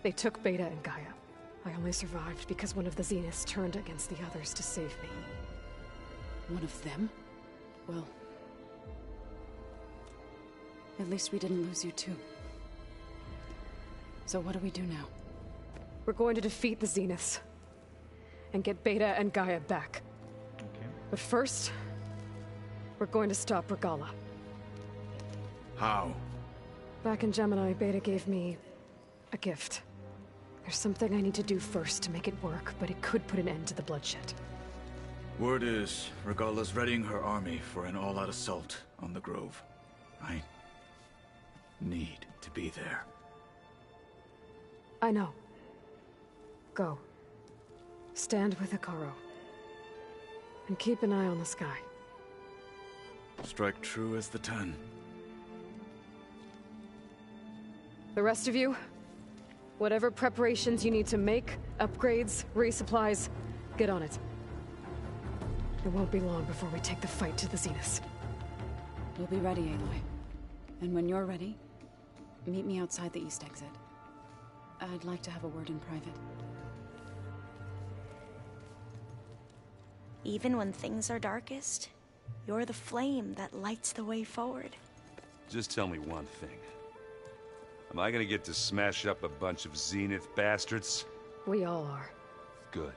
They took Beta and Gaia. I only survived because one of the Zeniths turned against the others to save me. One of them? Well... at least we didn't lose you too. So what do we do now? We're going to defeat the Zeniths. And get Beta and Gaia back. Okay. But first... we're going to stop Regala. How? Back in Gemini, Beta gave me... a gift. There's something I need to do first to make it work, but it could put an end to the bloodshed. Word is, Regala's readying her army for an all-out assault on the Grove. I need to be there. I know. Go. Stand with Hikaru. And keep an eye on the sky. Strike true as the 10. The rest of you, whatever preparations you need to make, upgrades, resupplies, get on it. It won't be long before we take the fight to the Zeniths. We'll be ready, Aloy. And when you're ready, meet me outside the east exit. I'd like to have a word in private. Even when things are darkest, you're the flame that lights the way forward. Just tell me one thing. Am I gonna get to smash up a bunch of Zenith bastards? We all are. Good.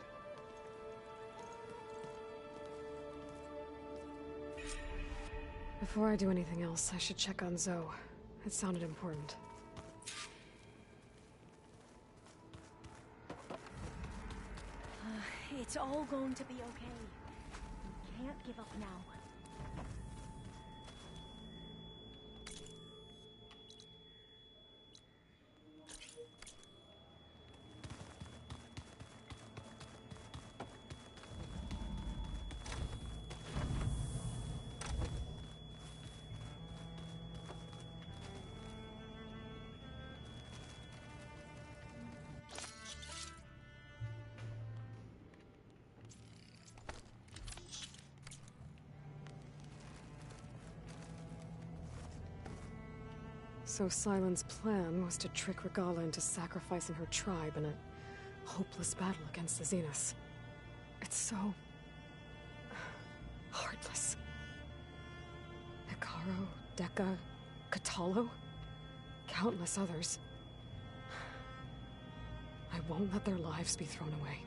Before I do anything else, I should check on Zoe. It sounded important. It's all going to be okay. We can't give up now. So Sylens' plan was to trick Regala into sacrificing her tribe in a hopeless battle against the Zeniths. It's so... heartless. Hikaru, Dekka, Katalo, countless others. I won't let their lives be thrown away.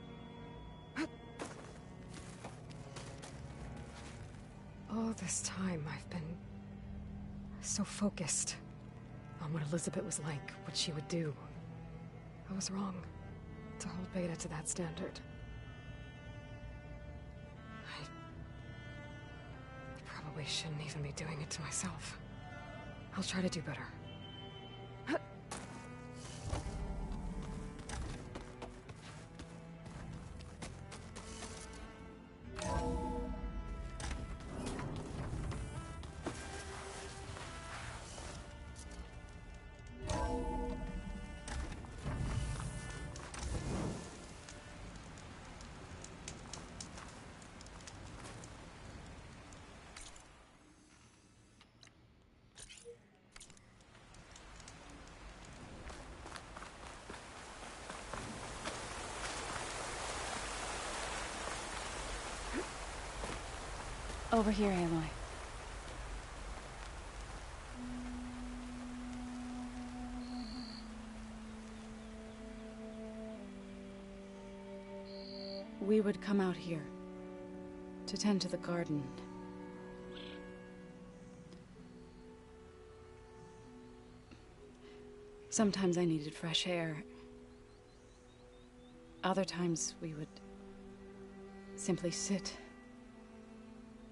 All this time I've been so focused on what Elizabeth was like, what she would do. I was wrong to hold Beta to that standard. I probably shouldn't even be doing it to myself. I'll try to do better. Over here, Aloy. We would come out here to tend to the garden. Sometimes I needed fresh air. Other times we would simply sit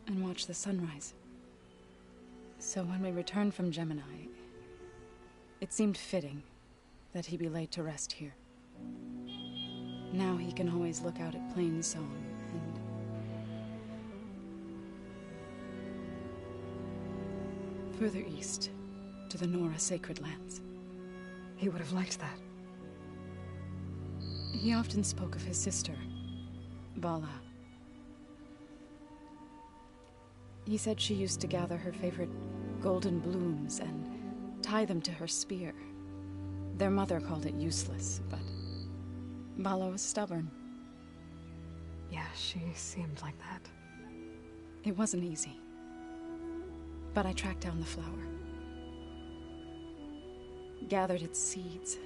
and watch the sunrise. So when we returned from Gemini, it seemed fitting that he be laid to rest here. Now he can always look out at Plain Song and further east to the Nora Sacred Lands. He would have liked that. He often spoke of his sister, Vala. He said she used to gather her favorite golden blooms and tie them to her spear. Their mother called it useless, but Vala was stubborn. Yeah, she seemed like that. It wasn't easy. But I tracked down the flower. Gathered its seeds.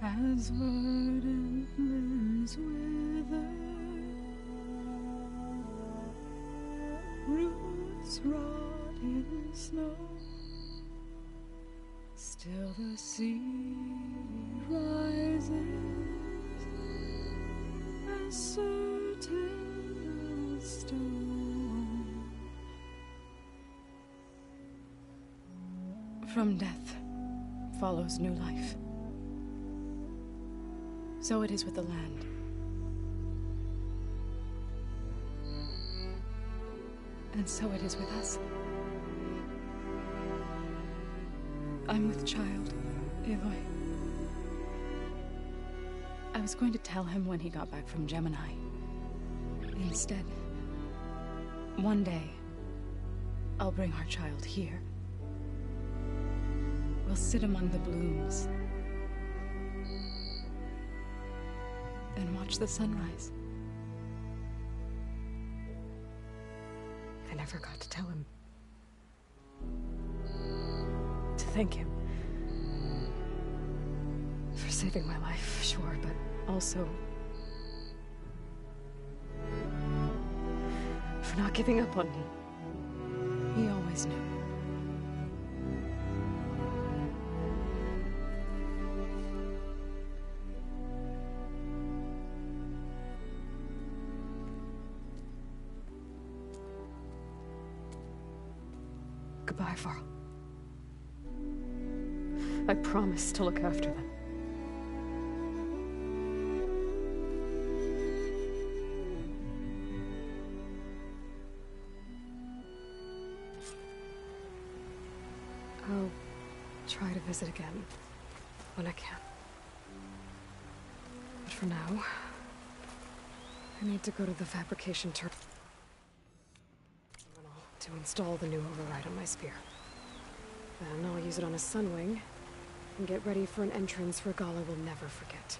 As verdant limbs wither, roots rot in snow, still the sea rises, as certain as stone. From death follows new life. So it is with the land. And so it is with us. I'm with child, Aloy. I was going to tell him when he got back from Gemini. Instead, one day, I'll bring our child here. We'll sit among the blooms and watch the sunrise. I never got to tell him. To thank him. For saving my life, sure, but also for not giving up on me. He always knew. Goodbye, Varl. I promise to look after them. I'll try to visit again when I can. But for now, I need to go to the fabrication terminal to install the new override on my spear. Then I'll use it on a sunwing and get ready for an entrance Regala will never forget.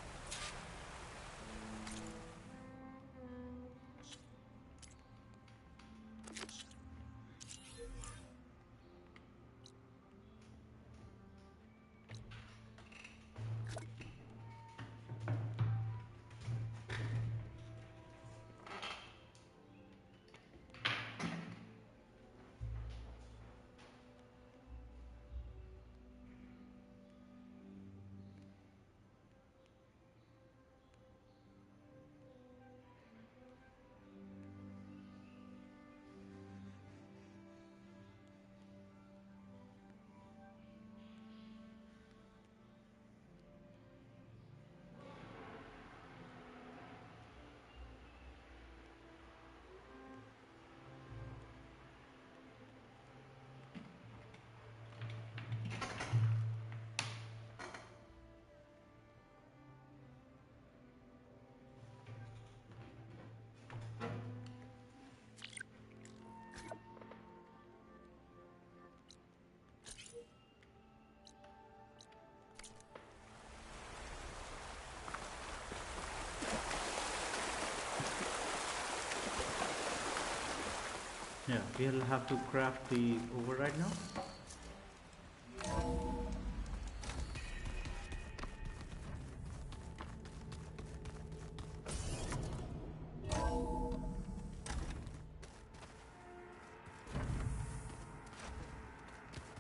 Yeah, we'll have to craft the override now.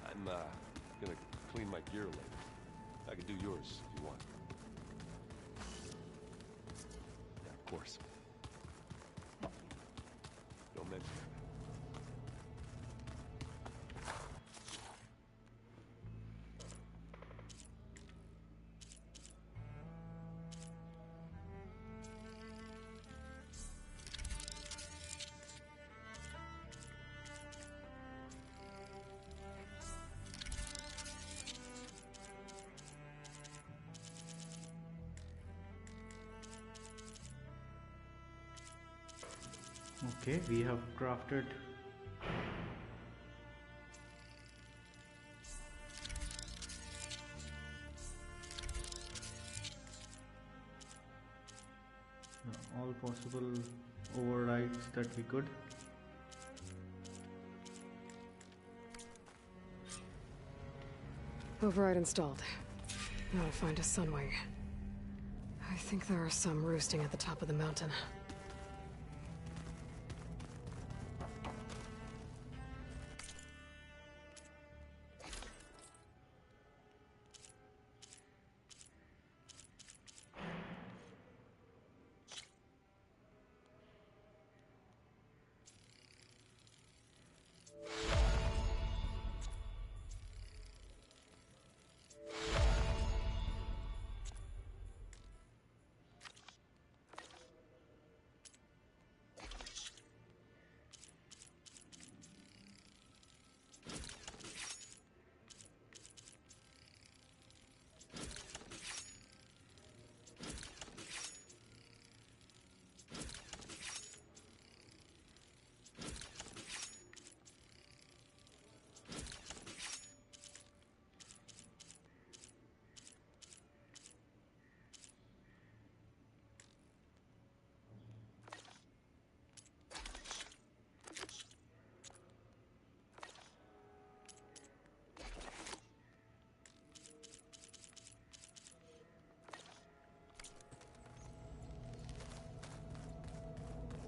I'm gonna clean my gear later. I can do yours if you want. Yeah, of course. Don't mention it. Okay, we have crafted all possible overrides that we could. Override installed. Now to find a sunwing. I think there are some roosting at the top of the mountain.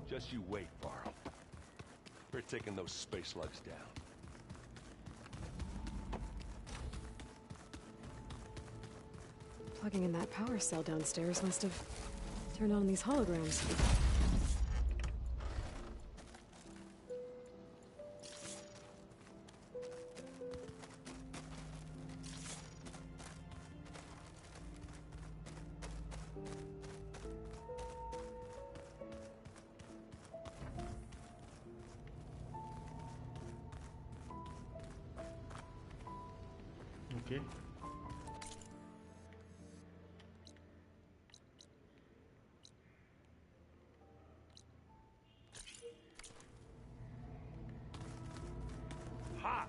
Just you wait, Varl. We're taking those space slugs down. Plugging in that power cell downstairs must have turned on these holograms. Okay. Ha!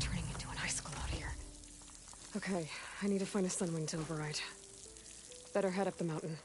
Turning into an icicle out here. Okay, I need to find a sunwing to override. Better head up the mountain.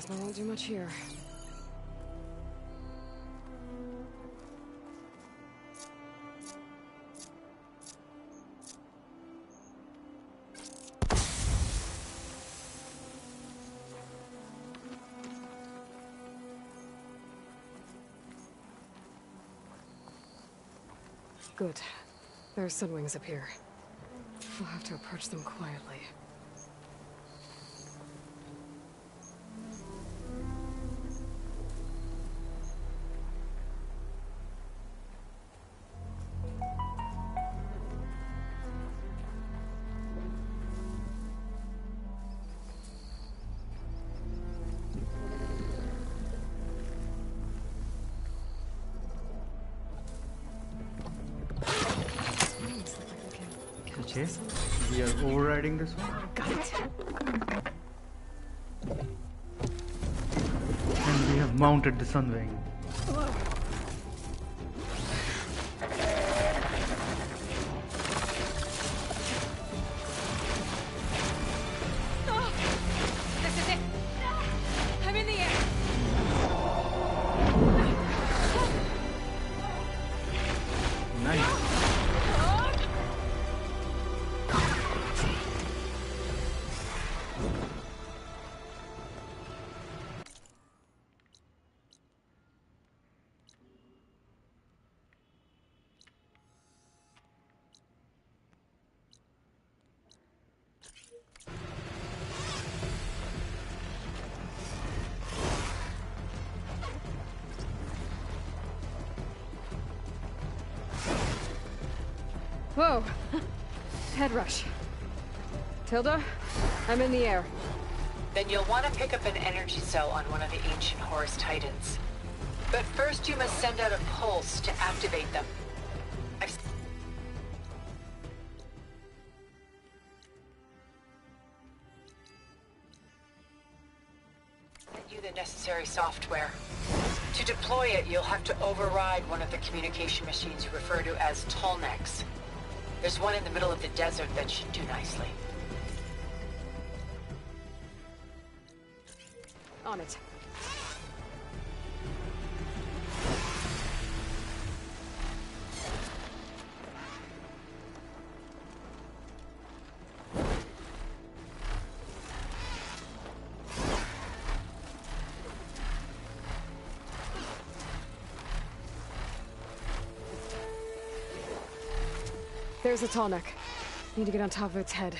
I won't do much here. Good. There's Sunwings up here. We'll have to approach them quietly. Okay, we are overriding this one. Got it. And we have mounted the Sunwing. This is it. I'm in the air. Nice. Whoa! Head rush. Tilda, I'm in the air. Then you'll want to pick up an energy cell on one of the ancient Horus Titans. But first you must send out a pulse to activate them. I've sent you the necessary software. To deploy it, you'll have to override one of the communication machines you refer to as Tallnecks. There's one in the middle of the desert that should do nicely. On it. There's a tall neck. Need to get on top of its head.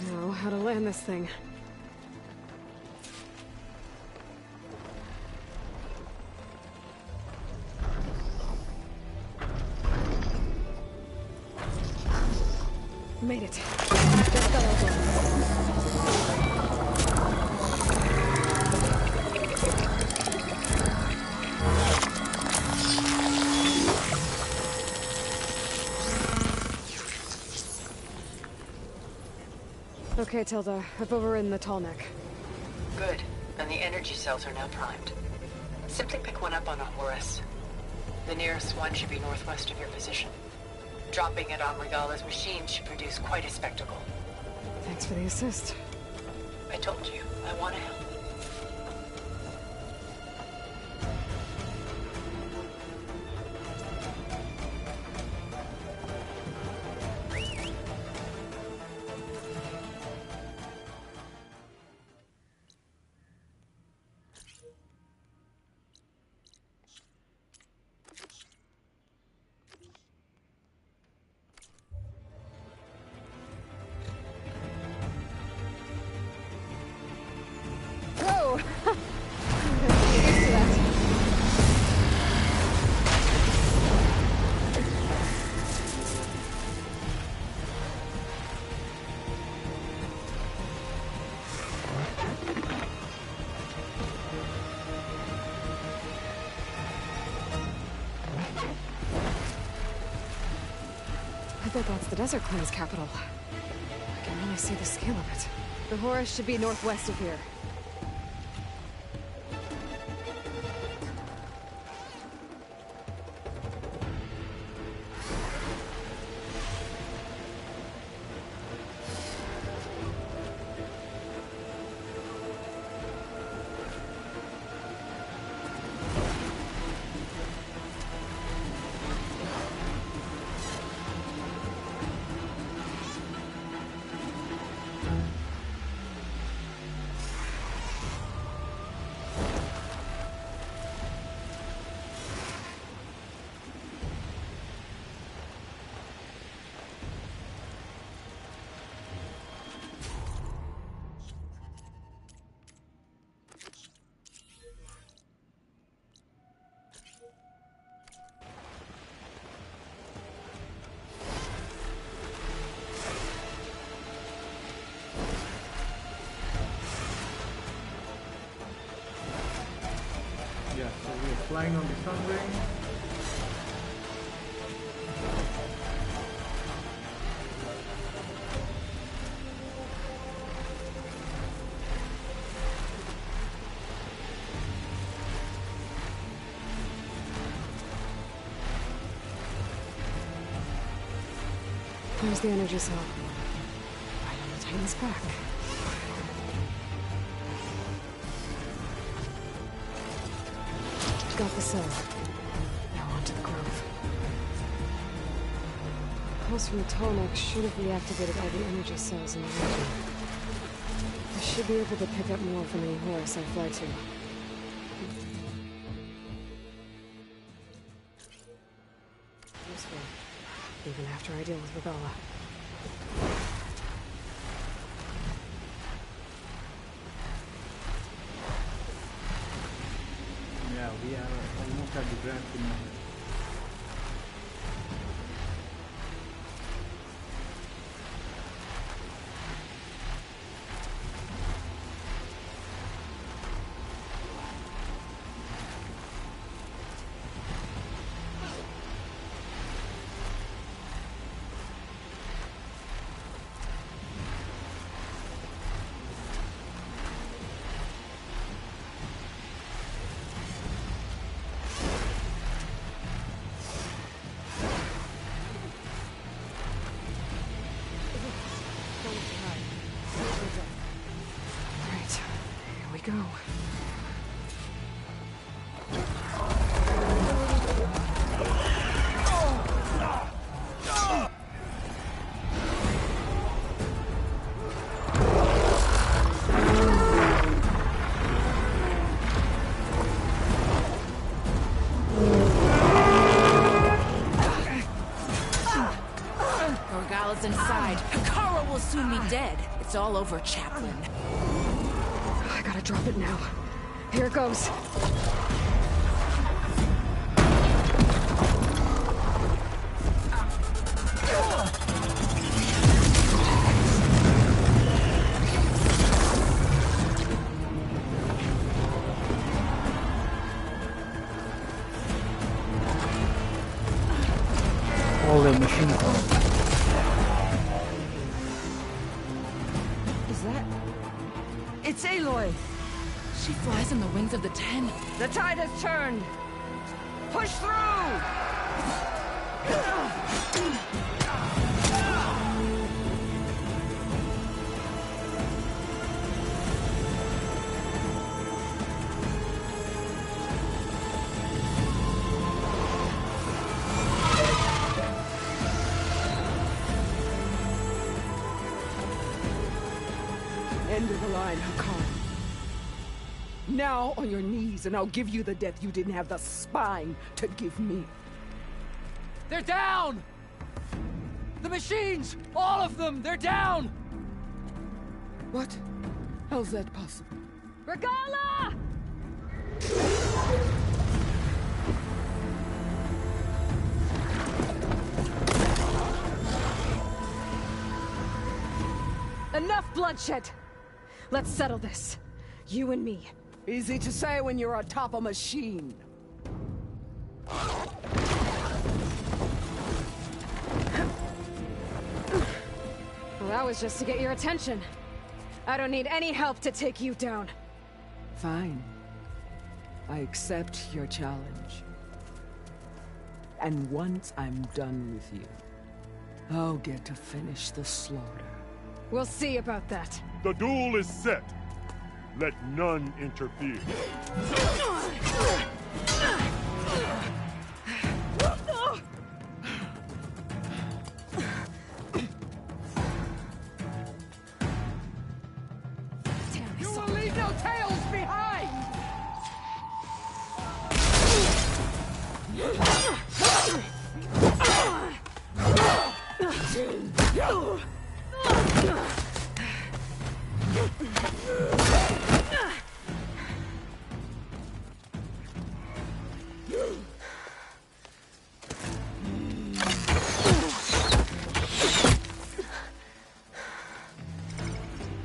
Now, how to land this thing. Made it. Just got over. Okay, Tilda. I've overridden the tall neck. Good. And the energy cells are now primed. Simply pick one up on a Horus. The nearest one should be northwest of your position. Dropping it on Regala's machine should produce quite a spectacle. Thanks for the assist. I told you, I want to help. Whoa! I'm gonna get used to that. I bet that's the Desert Clan's capital. I can I see the scale of it. The Horus should be northwest of here. Yeah, so we are flying on the sun ring. There's the energy cell. Right on the Titan's back. Got the cell. Now onto the grove. The pulse from the Tolmec should have reactivated all the energy cells in the region. I should be able to pick up more from any Horus I fly to. Useful. Even after I deal with Regala. Yeah, we are almost at the grand finale. Go. Regala's inside. Kara will soon be dead. It's all over, Chaplain. I gotta drop it now. Here it goes. All the machines. Is that... It's Aloy! She flies on the wings of the Ten. The tide has turned! Push through! End of the line, Hakan. Now on your knees, and I'll give you the death you didn't have the spine to give me. They're down! The machines! All of them! They're down! What? How's that possible? Regala! Enough bloodshed! Let's settle this. You and me. Easy to say when you're atop a machine. Well, that was just to get your attention. I don't need any help to take you down. Fine. I accept your challenge. And once I'm done with you, I'll get to finish the slaughter. We'll see about that. The duel is set. Let none interfere. You will leave no tails behind!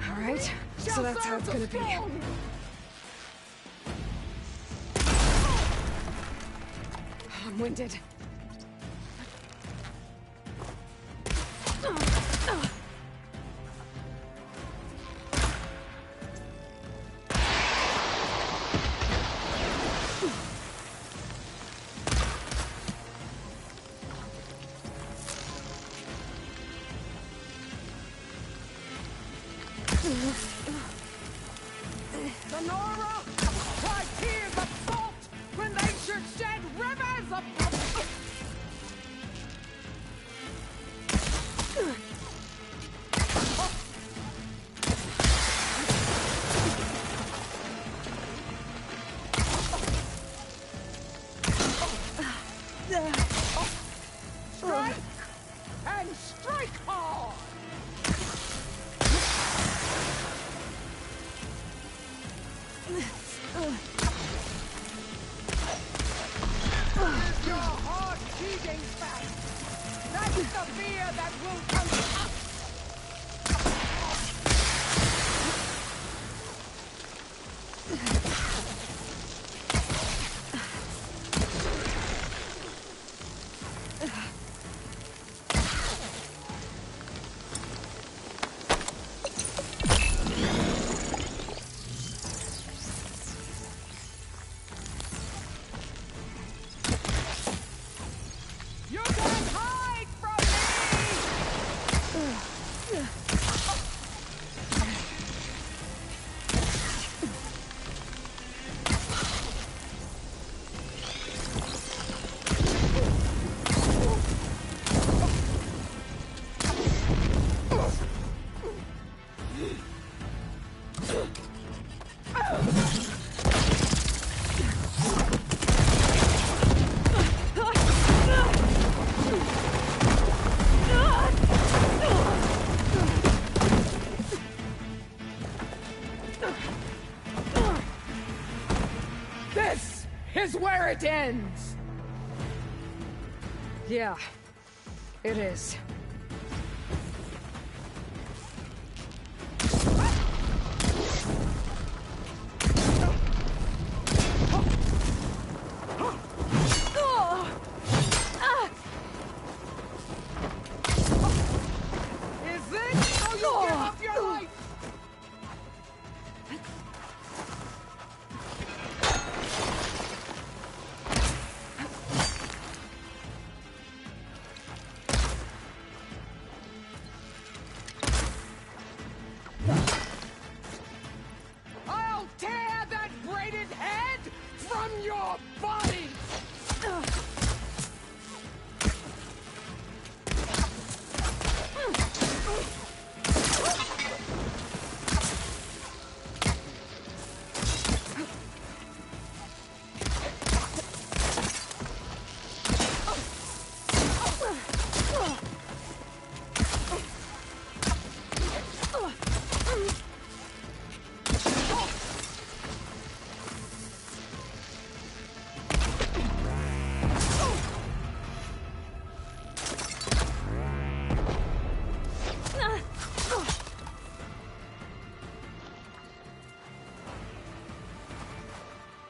All right, so that's how it's gonna be. I'm winded. Sonora! Why tears of salt when they should shed rivers of... Strike! And strike hard! Is your heart beating fast? That's the fear that will come to us! You can't hide from This is where it ends! Yeah, it is. Is this how you give up your life? I'll tear that braided head from your body!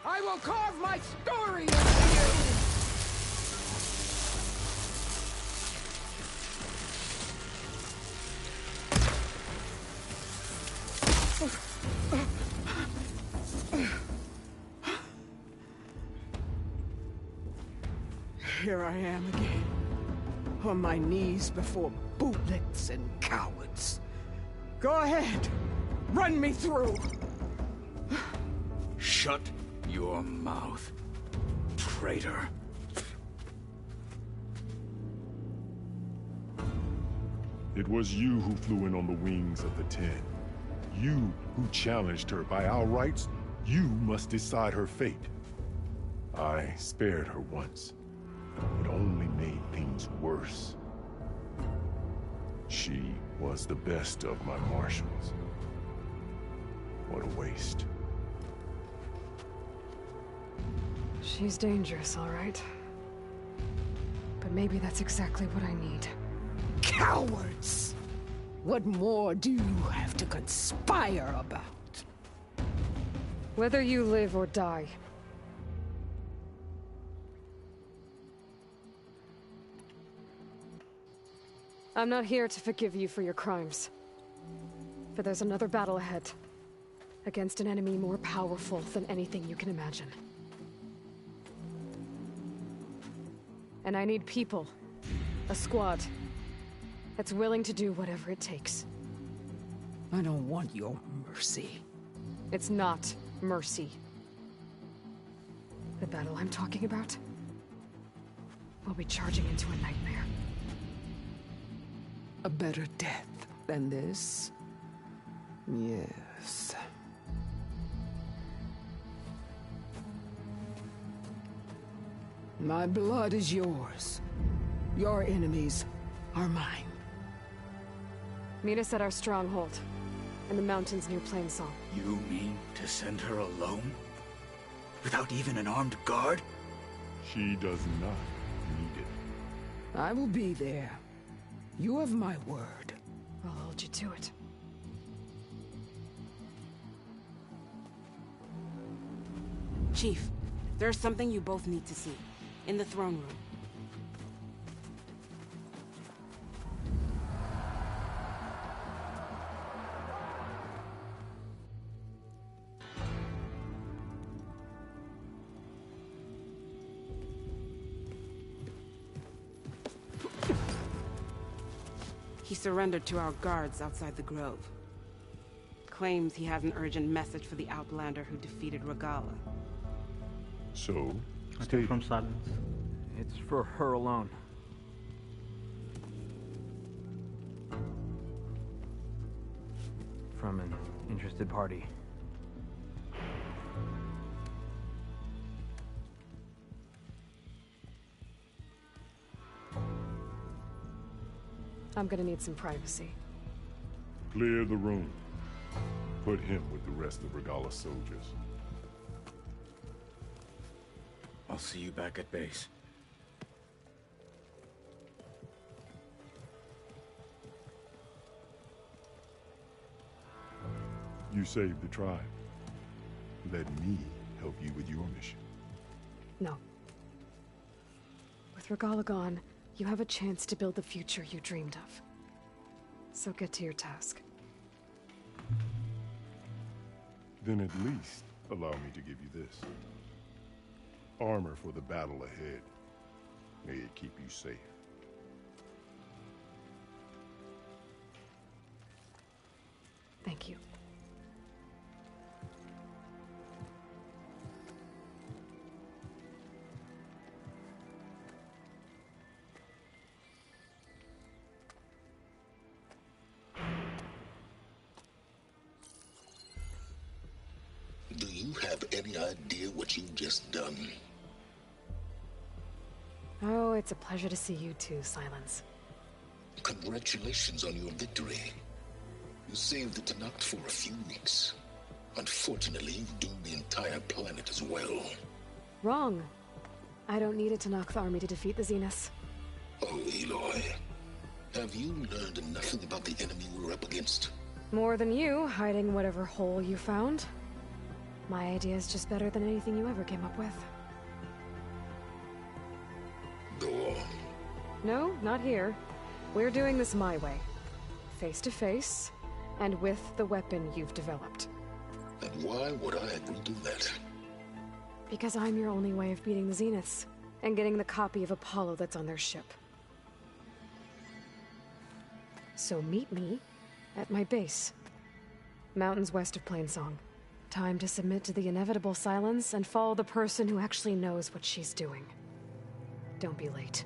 I will carve my story into you! Here I am again, on my knees before bootlets and cowards. Go ahead, run me through. Shut your mouth, traitor. It was you who flew in on the wings of the 10. You who challenged her. By our rights, you must decide her fate. I spared her once. It only made things worse. She was the best of my marshals. What a waste. She's dangerous, all right. But maybe that's exactly what I need. Cowards! What more do you have to conspire about? Whether you live or die. I'm not here to forgive you for your crimes. But there's another battle ahead. Against an enemy more powerful than anything you can imagine. And I need people. A squad. That's willing to do whatever it takes. I don't want your mercy. It's not mercy. The battle I'm talking about will be charging into a nightmare. A better death than this? Yes. My blood is yours. Your enemies are mine. Meet us at our stronghold, in the mountains near Plainsong. You mean to send her alone? Without even an armed guard? She does not need it. I will be there. You have my word. I'll hold you to it. Chief, there's something you both need to see. In the throne room. He surrendered to our guards outside the grove. Claims he has an urgent message for the Outlander who defeated Regala. So, I took from silence. It's for her alone. From an interested party. I'm gonna need some privacy. Clear the room. Put him with the rest of Regala's soldiers. I'll see you back at base. You saved the tribe. Let me help you with your mission. No. With Regala gone, you have a chance to build the future you dreamed of. So get to your task. Then at least allow me to give you this. Armor for the battle ahead. May it keep you safe. Thank you. Do you have any idea what you've just done? Oh, it's a pleasure to see you too, Silence. Congratulations on your victory. You saved the Tenakth for a few weeks. Unfortunately, you've doomed the entire planet as well. Wrong. I don't need a Tenakth army to defeat the Zeniths. Oh, Aloy. Have you learned nothing about the enemy we're up against? More than you, hiding whatever hole you found. My idea is just better than anything you ever came up with. Go on. No, not here. We're doing this my way. Face to face, And with the weapon you've developed. And why would I agree to that? Because I'm your only way of beating the Zeniths, and getting the copy of Apollo that's on their ship. So meet me at my base. Mountains west of Plainsong. Time to submit to the inevitable silence and follow the person who actually knows what she's doing. Don't be late.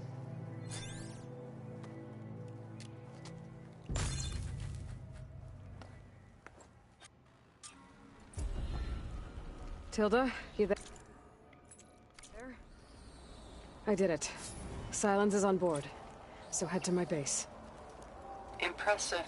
Tilda, you there? I did it. Silence is on board, so head to my base. Impressive.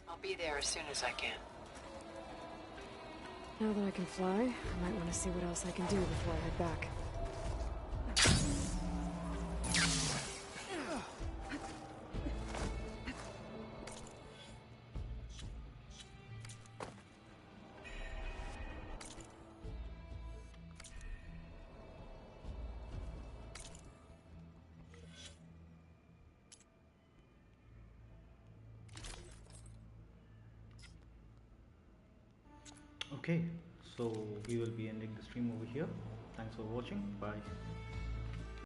I'll be there as soon as I can. Now that I can fly, I might want to see what else I can do before I head back. Okay, so we will be ending the stream over here. Thanks for watching. Bye.